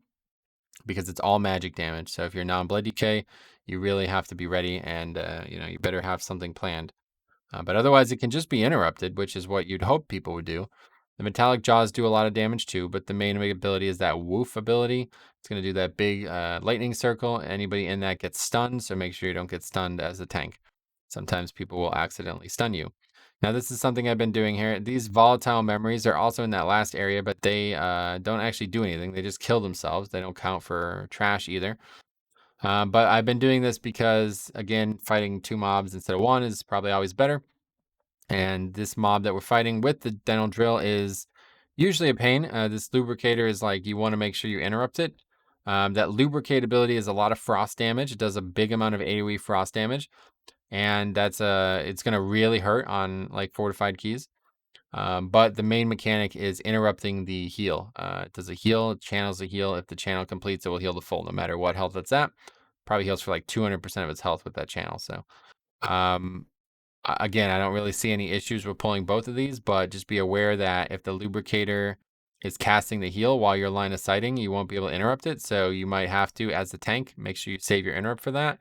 because it's all magic damage. So if you're non-blood DK, you really have to be ready, and you better have something planned. But otherwise, it can just be interrupted, which is what you'd hope people would do. The metallic jaws do a lot of damage too, but the main ability is that woof ability. It's going to do that big lightning circle. Anybody in that gets stunned, so make sure you don't get stunned as a tank. Sometimes people will accidentally stun you. Now, this is something I've been doing here. These volatile memories are also in that last area, but they don't actually do anything. They just kill themselves. They don't count for trash either. But I've been doing this because, again, fighting two mobs instead of one is probably always better. And this mob that we're fighting with the dental drill is usually a pain. This lubricator is like, you want to make sure you interrupt it. That lubricate ability is a lot of frost damage. It does a big amount of AoE frost damage. And that's it's going to really hurt on like fortified keys. But the main mechanic is interrupting the heal. It does a heal, it channels a heal. If the channel completes, it will heal the full, no matter what health it's at. Probably heals for like 200% of its health with that channel. So, again, I don't really see any issues with pulling both of these, but just be aware that if the lubricator is casting the heal while you're line of sighting, you won't be able to interrupt it. So you might have to, as the tank, make sure you save your interrupt for that.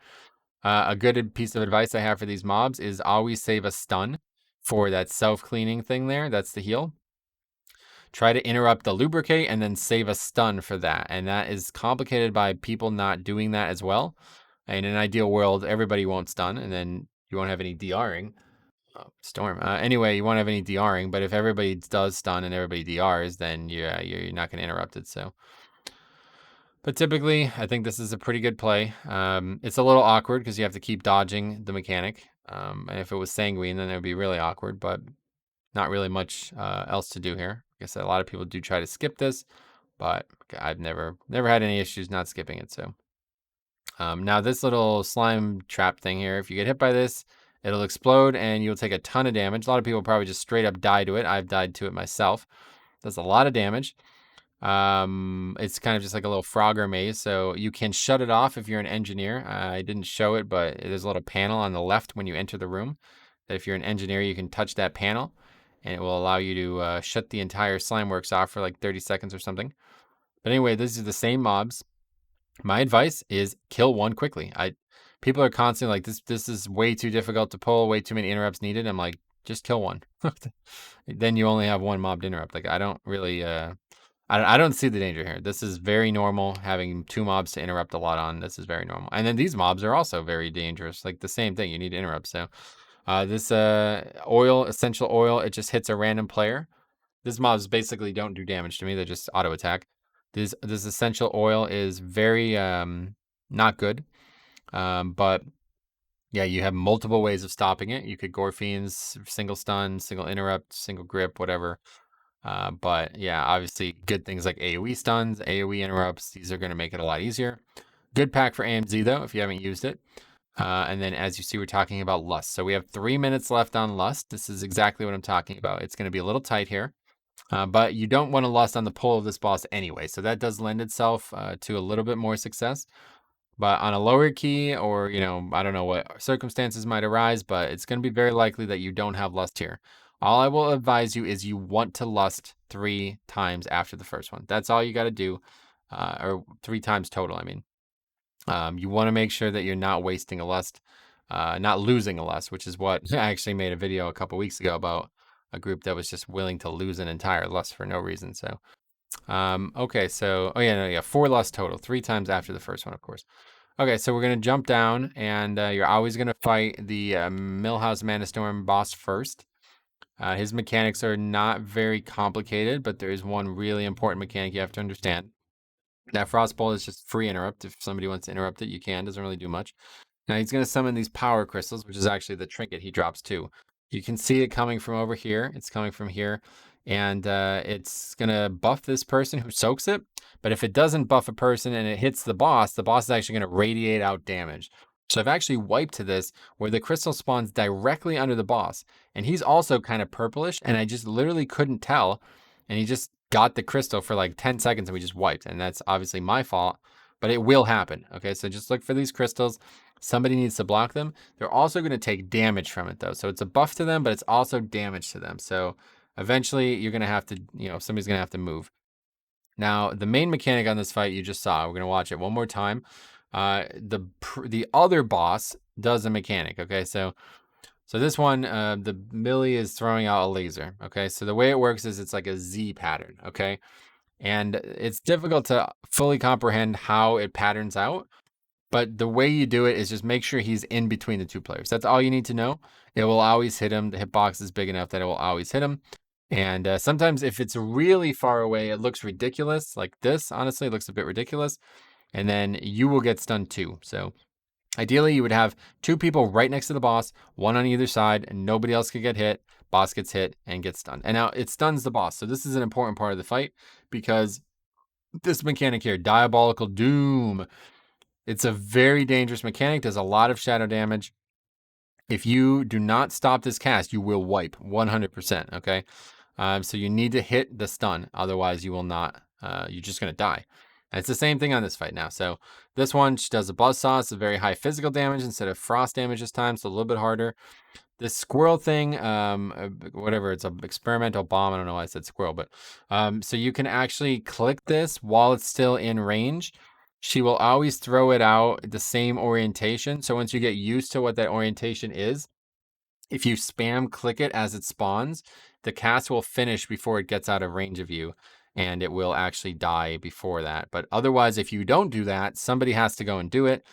A good piece of advice I have for these mobs is always save a stun for that self-cleaning thing there. That's the heal. Try to interrupt the lubricate and then save a stun for that. And that is complicated by people not doing that as well. In an ideal world, everybody won't stun, and then you won't have any DRing. Oh, storm. Anyway, you won't have any DRing, but if everybody does stun and everybody DRs, then you're not going to interrupt it. So, but typically, I think this is a pretty good play. It's a little awkward because you have to keep dodging the mechanic. And if it was sanguine, then it would be really awkward, but not really much else to do here. Like I said, a lot of people do try to skip this, but I've never had any issues not skipping it. So Now this little slime trap thing here, if you get hit by this, it'll explode and you'll take a ton of damage. A lot of people probably just straight up die to it. I've died to it myself. Does a lot of damage. It's kind of just like a little Frogger maze, so you can shut it off if you're an engineer. I didn't show it, but there's a little panel on the left when you enter the room. That if you're an engineer, you can touch that panel, and it will allow you to shut the entire Slimeworks off for like 30 seconds or something. But anyway, these are the same mobs. My advice is kill one quickly. People are constantly like, this is way too difficult to pull, way too many interrupts needed. I'm like, just kill one. Then you only have one mob to interrupt. Like, I don't really I don't see the danger here. This is very normal. Having 2 mobs to interrupt a lot on, this is very normal. And then these mobs are also very dangerous. Like the same thing, you need to interrupt. So this essential oil, it just hits a random player. These mobs basically don't do damage to me. They just auto attack. This essential oil is very not good. But yeah, you have multiple ways of stopping it. You could Gore Fiends, single stun, single interrupt, single grip, whatever. But yeah, obviously good things like AoE stuns, AoE interrupts, these are going to make it a lot easier. Good pack for AMZ though, if you haven't used it. And then as you see, we're talking about Lust. So we have 3 minutes left on Lust. This is exactly what I'm talking about. It's going to be a little tight here. But you don't want to Lust on the pull of this boss anyway. So that does lend itself to a little bit more success. But on a lower key, or, I don't know what circumstances might arise, but it's going to be very likely that you don't have Lust here. All I will advise you is you want to Lust 3 times after the first one. That's all you got to do, or 3 times total, I mean. You want to make sure that you're not wasting a Lust, not losing a Lust, which is what I actually made a video a couple weeks ago about a group that was just willing to lose an entire Lust for no reason. So, okay, so, 4 Lust total, 3 times after the first one, of course. Okay, so we're going to jump down, and you're always going to fight the Millhouse Manastorm boss first. His mechanics are not very complicated, but there is one really important mechanic you have to understand. That Frostbolt is just free interrupt. If somebody wants to interrupt it, you can. Doesn't really do much. Now he's going to summon these power crystals, which is actually the trinket he drops too. You can see it coming from over here. It's coming from here. And it's going to buff this person who soaks it. But if it doesn't buff a person and it hits the boss is actually going to radiate out damage. So I've actually wiped to this where the crystal spawns directly under the boss. And he's also kind of purplish. And I just literally couldn't tell. And he just got the crystal for like 10 seconds and we just wiped. And that's obviously my fault. But it will happen. Okay, so just look for these crystals. Somebody needs to block them. They're also going to take damage from it, though. So it's a buff to them, but it's also damage to them. So eventually you're going to have to, somebody's going to have to move. Now, the main mechanic on this fight you just saw, we're going to watch it one more time. The other boss does a mechanic, okay? So this one, the Millie is throwing out a laser, okay? So the way it works is it's like a Z pattern, okay? And it's difficult to fully comprehend how it patterns out. But the way you do it is just make sure he's in between the 2 players. That's all you need to know. It will always hit him. The hitbox is big enough that it will always hit him. And sometimes if it's really far away, it looks ridiculous. Like this, honestly, it looks a bit ridiculous. And then you will get stunned too. So ideally, you would have 2 people right next to the boss, 1 on either side, and nobody else could get hit. Boss gets hit and gets stunned. And now it stuns the boss. So this is an important part of the fight because this mechanic here, Diabolical Doom, it's a very dangerous mechanic, does a lot of shadow damage. If you do not stop this cast, you will wipe 100%, okay? So you need to hit the stun, otherwise you will not, you're just going to die. And it's the same thing on this fight now. So this one, she does a buzzsaw. It's a very high physical damage instead of frost damage this time, so a little bit harder. This squirrel thing, whatever, it's an experimental bomb. I don't know why I said squirrel, but so you can actually click this while it's still in range. She will always throw it out the same orientation. So once you get used to what that orientation is, if you spam click it as it spawns, the cast will finish before it gets out of range of you, and it will actually die before that. But otherwise, if you don't do that, somebody has to go and do it.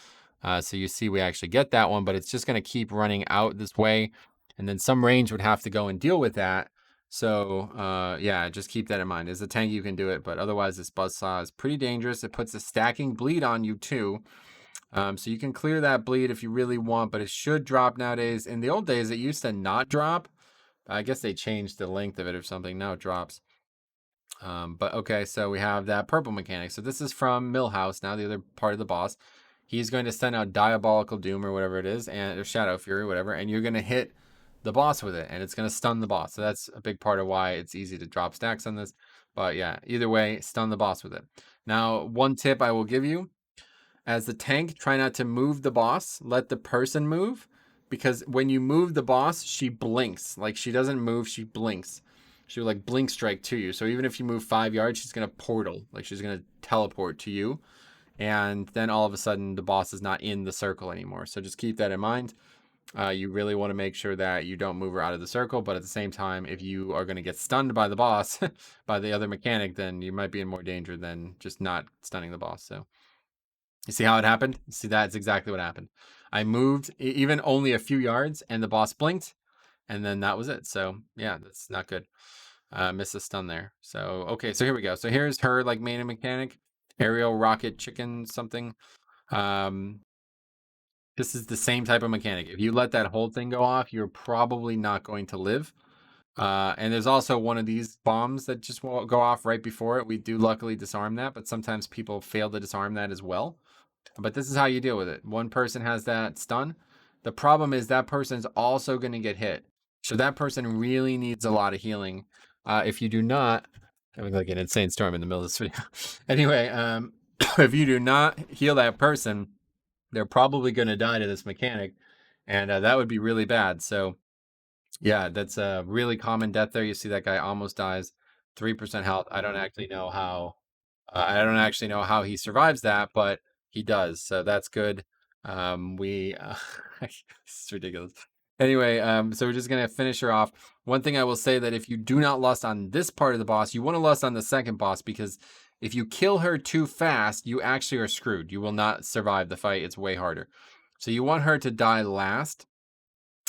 So you see we actually get that one, but it's just going to keep running out this way. And then some range would have to go and deal with that. So yeah, just keep that in mind. As a tank, you can do it, but otherwise this buzzsaw is pretty dangerous. It puts a stacking bleed on you too. So you can clear that bleed if you really want, but it should drop nowadays. In the old days, it used to not drop. I guess they changed the length of it or something. Now it drops. But okay, so we have that purple mechanic. So this is from Millhouse, now the other part of the boss. he's going to send out Diabolical Doom or whatever it is, and or Shadow Fury, whatever, and you're going to hit the boss with it, and it's going to stun the boss. So that's a big part of why it's easy to drop stacks on this. But yeah, either way, stun the boss with it. Now, one tip I will give you: as the tank, try not to move the boss. Let the person move, because when you move the boss, she blinks. Like, she doesn't move, she blinks. She will like blink strike to you. So even if you move 5 yards, she's gonna portal. Like, she's gonna teleport to you, and then all of a sudden the boss is not in the circle anymore. So just keep that in mind. You really want to make sure that you don't move her out of the circle, but at the same time, if you are going to get stunned by the boss, by the other mechanic, then you might be in more danger than just not stunning the boss. So you see how it happened? See, that's exactly what happened. I moved even only a few yards, and the boss blinked, and then that was it. So yeah, that's not good. Miss a stun there. So okay, so here we go. So here's her like main mechanic: aerial rocket chicken something. This is the same type of mechanic. If you let that whole thing go off, you're probably not going to live. And there's also one of these bombs that just won't go off right before it. We do luckily disarm that, but sometimes people fail to disarm that as well. But this is how you deal with it. One person has that stun. The problem is that person's also going to get hit. So that person really needs a lot of healing. If you do not, having like an insane storm in the middle of this video. Anyway, if you do not heal that person, they're probably going to die to this mechanic, and that would be really bad. So yeah, that's a really common death there. You see that guy almost dies, 3% health. I don't actually know how he survives that, but he does, so that's good. It's ridiculous. Anyway, so we're just gonna finish her off. One thing I will say, that if you do not lust on this part of the boss, you want to lust on the second boss, because if you kill her too fast, you actually are screwed. You will not survive the fight. It's way harder. So you want her to die last,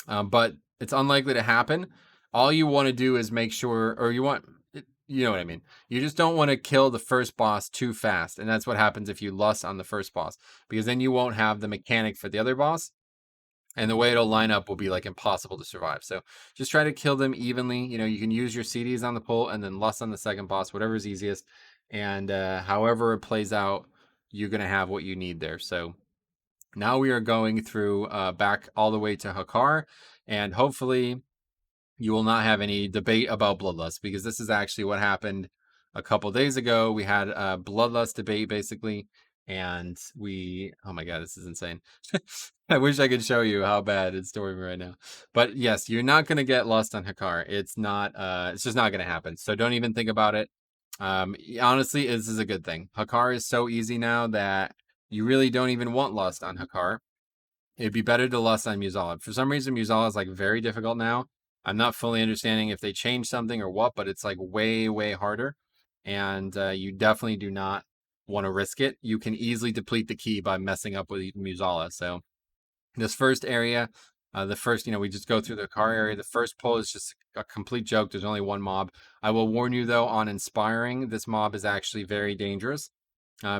but it's unlikely to happen. All you want to do is make sure, or you know what I mean. You just don't want to kill the first boss too fast, and that's what happens if you lust on the first boss, because then you won't have the mechanic for the other boss, and the way it'll line up will be like impossible to survive. So just try to kill them evenly. You know, you can use your CDs on the pull and then lust on the second boss, whatever is easiest, and however it plays out, you're gonna have what you need there. So now we are going through back all the way to Hakkar, and hopefully you will not have any debate about bloodlust, because this is actually what happened a couple days ago. We had a bloodlust debate basically, and oh my god, this is insane. I wish I could show you how bad it's doing right now. But yes, you're not going to get lust on Hakkar. It's not it's just not going to happen. So don't even think about it. Honestly, this is a good thing. Hakkar is so easy now that you really don't even want lust on Hakkar. It'd be better to lust on Mueh'zala. For some reason, Mueh'zala is like very difficult now. I'm not fully understanding if they changed something or what, but it's like way, way harder. And you definitely do not want to risk it. You can easily deplete the key by messing up with Mueh'zala. So this first area, we just go through the car area. The first pull is just a complete joke. There's only one mob. I will warn you, though, on Inspiring, this mob is actually very dangerous.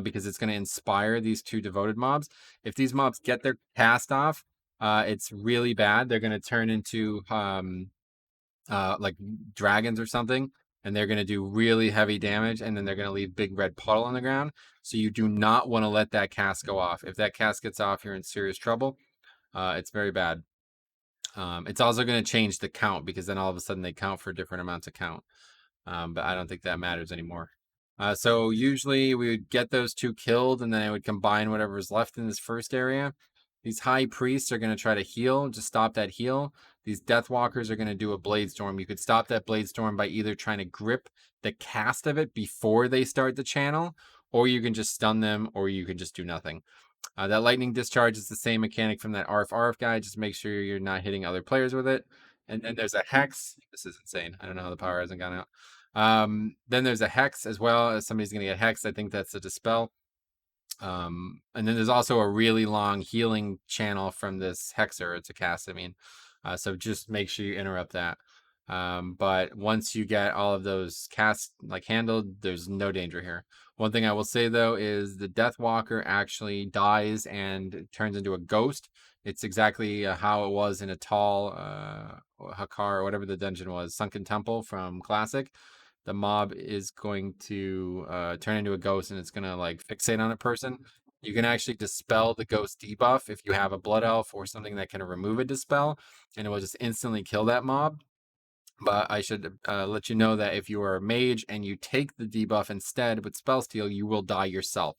Because it's going to inspire these two devoted mobs. If these mobs get their cast off, it's really bad. They're going to turn into like dragons or something, and they're going to do really heavy damage, and then they're going to leave big red puddle on the ground. So you do not want to let that cast go off. If that cast gets off, you're in serious trouble. It's very bad. It's also going to change the count, because then all of a sudden they count for different amounts of count. But I don't think that matters anymore. So usually we would get those two killed, and then I would combine whatever's left in this first area. These high priests are going to try to heal, just stop that heal. These death walkers are going to do a blade storm. You could stop that blade storm by either trying to grip the cast of it before they start the channel, or you can just stun them, or you can just do nothing. That lightning discharge is the same mechanic from that RF guy. Just make sure you're not hitting other players with it. And then there's a hex. This is insane. I don't know how the power hasn't gone out. Then there's a hex as well. Somebody's going to get hexed. I think that's a dispel. And then there's also a really long healing channel from this hexer. It's a cast, so just make sure you interrupt that. But once you get all of those casts like handled, there's no danger here. One thing I will say, though, is the Death Walker actually dies and turns into a ghost. It's exactly how it was in a tall Hakkar, or whatever the dungeon was, Sunken Temple from Classic. The mob is going to turn into a ghost, and it's going to like fixate on a person. You can actually dispel the ghost debuff if you have a blood elf or something that can remove a dispel, and it will just instantly kill that mob. But I should let you know that if you are a mage and you take the debuff instead with spell steal, you will die yourself.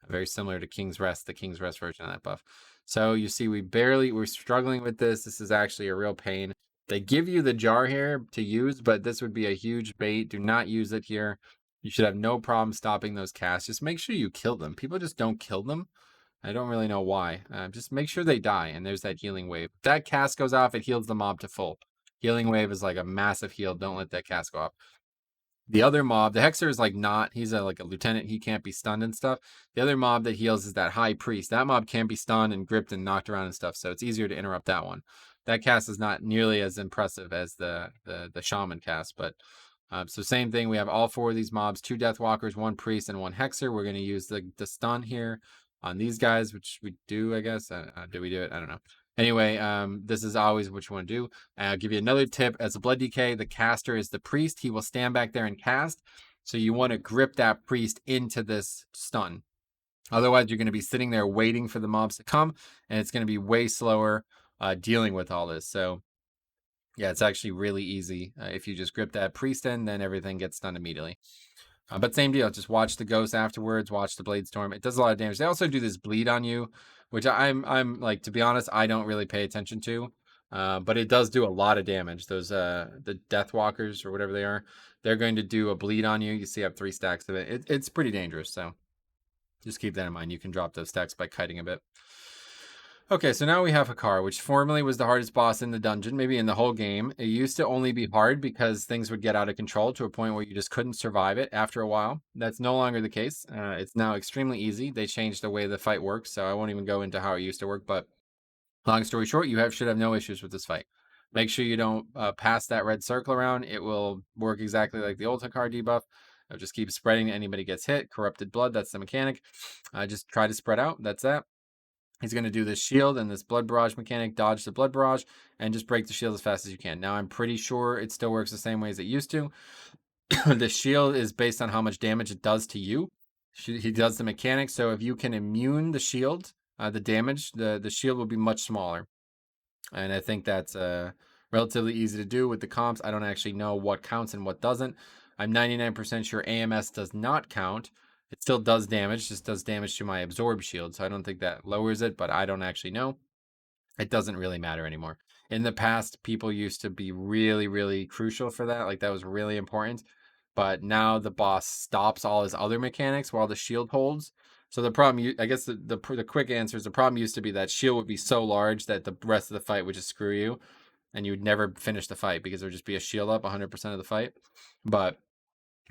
Very similar to King's Rest, the King's Rest version of that buff. So you see, we're struggling with this. This is actually a real pain. They give you the jar here to use, but this would be a huge bait. Do not use it here. You should have no problem stopping those casts. Just make sure you kill them. People just don't kill them. I don't really know why. Just make sure they die, and there's that healing wave. If that cast goes off, it heals the mob to full. Healing wave is like a massive heal. Don't let that cast go off. The other mob, the Hexer is he's like a lieutenant. He can't be stunned and stuff. The other mob that heals is that High Priest. That mob can be stunned and gripped and knocked around and stuff, so it's easier to interrupt that one. That cast is not nearly as impressive as the Shaman cast, but so same thing. We have all 4 of these mobs, 2 Deathwalkers, 1 Priest, and 1 Hexer. We're going to use the stun here on these guys, which we do, I guess. Do we do it? I don't know. Anyway, this is always what you want to do. I'll give you another tip. As a blood DK, the caster is the priest. He will stand back there and cast. So you want to grip that priest into this stun. Otherwise, you're going to be sitting there waiting for the mobs to come, and it's going to be way slower dealing with all this. So yeah, it's actually really easy. If you just grip that priest in, then everything gets done immediately. But same deal. Just watch the ghost afterwards. Watch the blade storm. It does a lot of damage. They also do this bleed on you, which I'm like, to be honest, I don't really pay attention to. But it does do a lot of damage. Those the Deathwalkers or whatever they are, they're going to do a bleed on you. You see, I have 3 stacks of it. It's pretty dangerous. So just keep that in mind. You can drop those stacks by kiting a bit. Okay, so now we have Hakkar, which formerly was the hardest boss in the dungeon, maybe in the whole game. It used to only be hard because things would get out of control to a point where you just couldn't survive it after a while. That's no longer the case. It's now extremely easy. They changed the way the fight works, so I won't even go into how it used to work, but long story short, you should have no issues with this fight. Make sure you don't pass that red circle around. It will work exactly like the old Hakkar debuff. Just keep spreading. Anybody gets hit. Corrupted blood, that's the mechanic. Just try to spread out. That's that. He's going to do this shield and this blood barrage mechanic, dodge the blood barrage, and just break the shield as fast as you can. Now, I'm pretty sure it still works the same way as it used to. The shield is based on how much damage it does to you. He does the mechanic, so if you can immune the shield, the damage, the shield will be much smaller. And I think that's relatively easy to do with the comps. I don't actually know what counts and what doesn't. I'm 99% sure AMS does not count. It still does damage, just does damage to my absorb shield. So I don't think that lowers it, but I don't actually know. It doesn't really matter anymore. In the past, people used to be really, really crucial for that. Like that was really important. But now the boss stops all his other mechanics while the shield holds. So the problem, I guess the quick answer is the problem used to be that shield would be so large that the rest of the fight would just screw you. And you would never finish the fight because there would just be a shield up 100% of the fight. But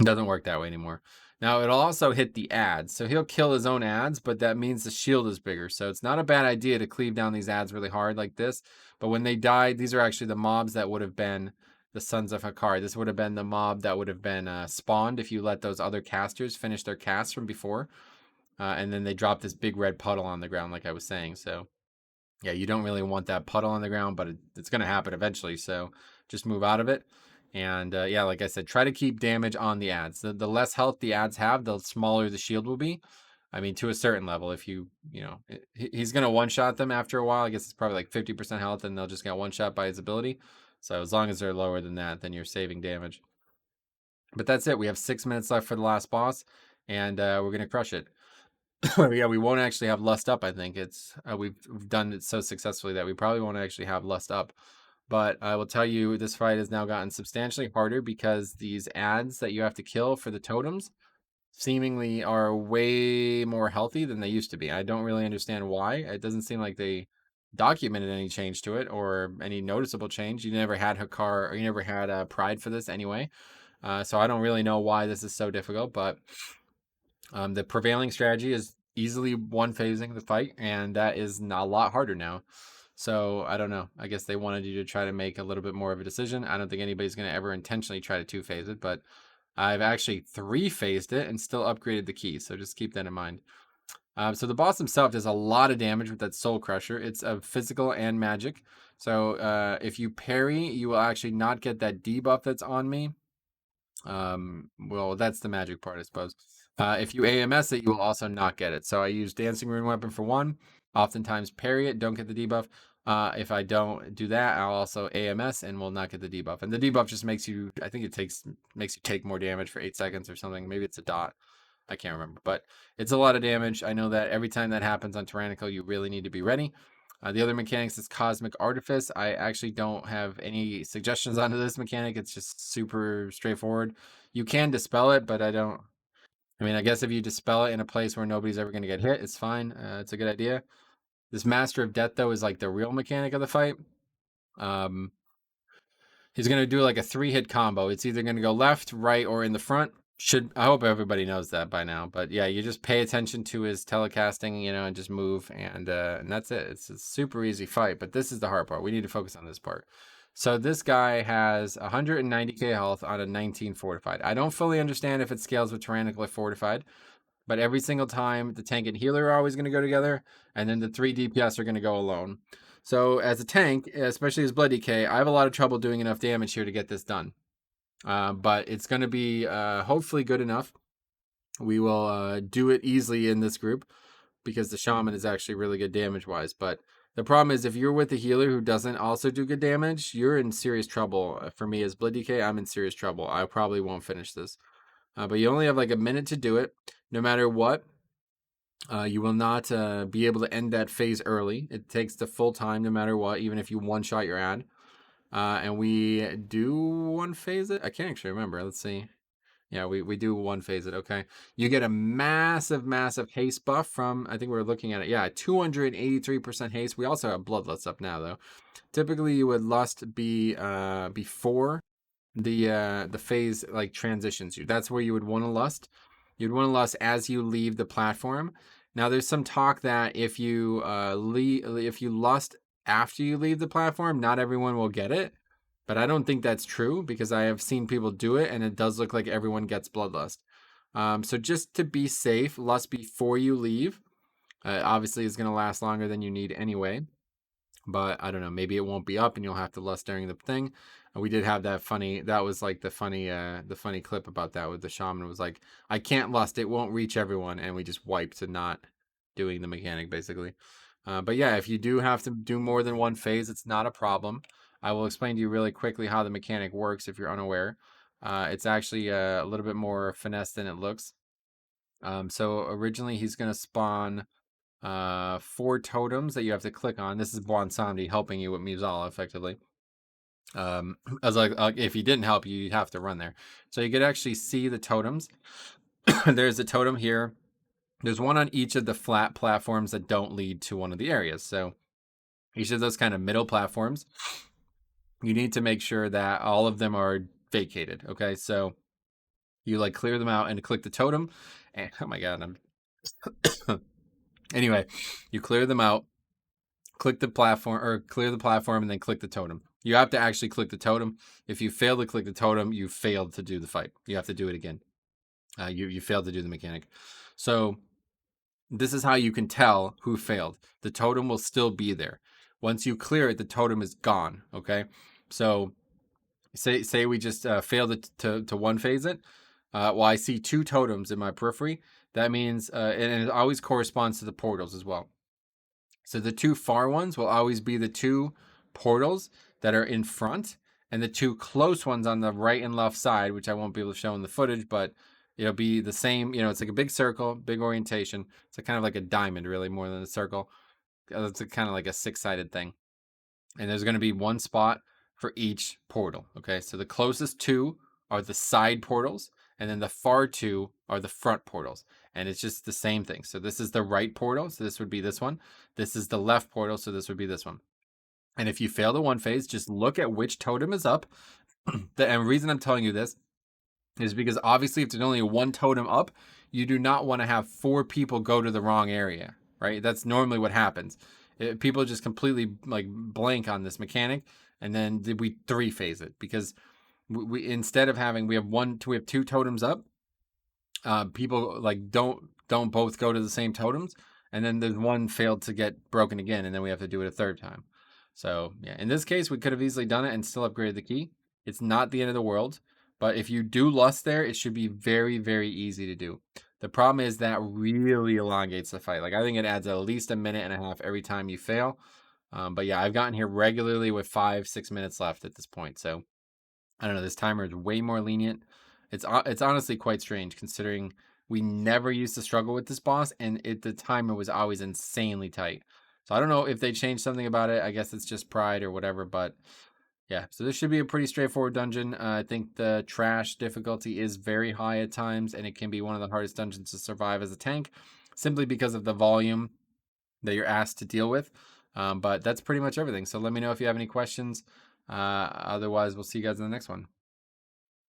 it doesn't work that way anymore. Now, it'll also hit the ads. So he'll kill his own ads, but that means the shield is bigger. So it's not a bad idea to cleave down these ads really hard like this. But when they die, these are actually the mobs that would have been the Sons of Hakkar. This would have been the mob that would have been spawned if you let those other casters finish their casts from before. And then they drop this big red puddle on the ground, like I was saying. So yeah, you don't really want that puddle on the ground, but it's going to happen eventually. So just move out of it. And yeah, like I said, try to keep damage on the ads. The less health the ads have, the smaller the shield will be. I mean, to a certain level, if he's going to one-shot them after a while. I guess it's probably like 50% health, and they'll just get one-shot by his ability. So as long as they're lower than that, then you're saving damage. But that's it. We have 6 minutes left for the last boss, and we're going to crush it. Yeah, we won't actually have Lust Up, I think. We've done it so successfully that we probably won't actually have Lust Up. But I will tell you, this fight has now gotten substantially harder because these ads that you have to kill for the totems seemingly are way more healthy than they used to be. I don't really understand why. It doesn't seem like they documented any change to it or any noticeable change. You never had Hakkar, or you never had Pride for this anyway. So I don't really know why this is so difficult, but the prevailing strategy is easily one-phasing the fight, and that is a lot harder now. So I don't know. I guess they wanted you to try to make a little bit more of a decision. I don't think anybody's going to ever intentionally try to two-phase it, but I've actually three-phased it and still upgraded the key. So just keep that in mind. So the boss himself does a lot of damage with that Soul Crusher. It's of physical and magic. So if you parry, you will actually not get that debuff that's on me. Well, that's the magic part, I suppose. If you AMS it, you will also not get it. So I use Dancing Rune Weapon for one. Oftentimes parry it, don't get the debuff. If I don't do that, I'll also AMS and will not get the debuff. And the debuff just makes you, I think it makes you take more damage for 8 seconds or something. Maybe it's a dot. I can't remember, but it's a lot of damage. I know that every time that happens on Tyrannical, you really need to be ready. The other mechanics is Cosmic Artifice. I actually don't have any suggestions onto this mechanic. It's just super straightforward. You can dispel it, but I don't. I mean, I guess if you dispel it in a place where nobody's ever going to get hit, it's fine. It's a good idea. This Master of Death, though, is like the real mechanic of the fight. He's going to do like a 3-hit combo. It's either going to go left, right, or in the front. I hope everybody knows that by now. But yeah, you just pay attention to his telecasting, and just move, and that's it. It's a super easy fight, but this is the hard part. We need to focus on this part. So this guy has 190k health on a 19 fortified. I don't fully understand if it scales with Tyrannical or fortified, but every single time the tank and healer are always going to go together, and then the 3 DPS are going to go alone. So as a tank, especially as Blood DK, I have a lot of trouble doing enough damage here to get this done. But it's going to be hopefully good enough. We will do it easily in this group because the shaman is actually really good damage-wise. But the problem is if you're with a healer who doesn't also do good damage, you're in serious trouble. For me as Blood DK, I'm in serious trouble. I probably won't finish this. But you only have like a minute to do it. No matter what, you will not be able to end that phase early. It takes the full time no matter what, even if you one-shot your ad. And we do one phase it. I can't actually remember. Let's see. Yeah, we do one phase it. Okay. You get a massive haste buff from, I think we're looking at it. Yeah, 283% haste. We also have Bloodlust up now, though. Typically, you would Lust be before the phase like transitions you. That's where you would want to Lust. You'd want to Lust as you leave the platform. Now, there's some talk that if you Lust after you leave the platform, not everyone will get it. But I don't think that's true because I have seen people do it and it does look like everyone gets Bloodlust. So just to be safe, Lust before you leave. Obviously, is going to last longer than you need anyway. But I don't know, maybe it won't be up and you'll have to Lust during the thing. We did have that was like the funny clip about that with the shaman. It was like, I can't Lust, it won't reach everyone. And we just wiped to not doing the mechanic basically. But yeah, if you do have to do more than one phase, it's not a problem. I will explain to you really quickly how the mechanic works if you're unaware. It's actually a little bit more finesse than it looks. So originally he's going to spawn 4 totems that you have to click on. This is Bwansamdi helping you with Mueh'zala effectively. As like if he didn't help you, you'd have to run there. So you could actually see the totems. There's a totem here. There's one on each of the flat platforms that don't lead to one of the areas. So each of those kind of middle platforms, you need to make sure that all of them are vacated. Okay, so you like clear them out and click the totem. And oh my god, I'm anyway, you clear them out, click the platform or clear the platform, and then click the totem. You have to actually click the totem. If you fail to click the totem, you failed to do the fight. You have to do it again. You failed to do the mechanic. So this is how you can tell who failed. The totem will still be there. Once you clear it, the totem is gone. Okay, so say we just failed to one phase it. Well, I see 2 totems in my periphery. That means, and it always corresponds to the portals as well. So the 2 far ones will always be the 2 portals that are in front, and the 2 close ones on the right and left side, which I won't be able to show in the footage, but it'll be the same. It's like a big circle, big orientation. It's kind of like a diamond, really, more than a circle. It's kind of like a 6-sided thing. And there's going to be 1 spot for each portal. Okay, so the closest 2 are the side portals, and then the far 2 are the front portals. And it's just the same thing. So this is the right portal, so this would be this one. This is the left portal, so this would be this one. And if you fail the one phase, just look at which totem is up. The reason I'm telling you this is because obviously if there's only 1 totem up, you do not want to have 4 people go to the wrong area, right? That's normally what happens. People just completely like blank on this mechanic, and then we 3 phase it because we instead of having we have 2 totems up. People like don't both go to the same totems, and then there's one failed to get broken again, and then we have to do it a 3rd time. So yeah, in this case, we could have easily done it and still upgraded the key. It's not the end of the world, But if you do lust there, it should be very, very easy to do. The problem is that really elongates the fight. Like, I think it adds at least a minute and a half every time you fail. But yeah, I've gotten here regularly with 5-6 minutes left at this point. So I don't know. This timer is way more lenient. It's honestly quite strange considering we never used to struggle with this boss, and the timer was always insanely tight. So I don't know if they changed something about it. I guess it's just pride or whatever. But yeah, so this should be a pretty straightforward dungeon. I think the trash difficulty is very high at times, and it can be one of the hardest dungeons to survive as a tank, simply because of the volume that you're asked to deal with. But that's pretty much everything. So let me know if you have any questions. Otherwise, we'll see you guys in the next one.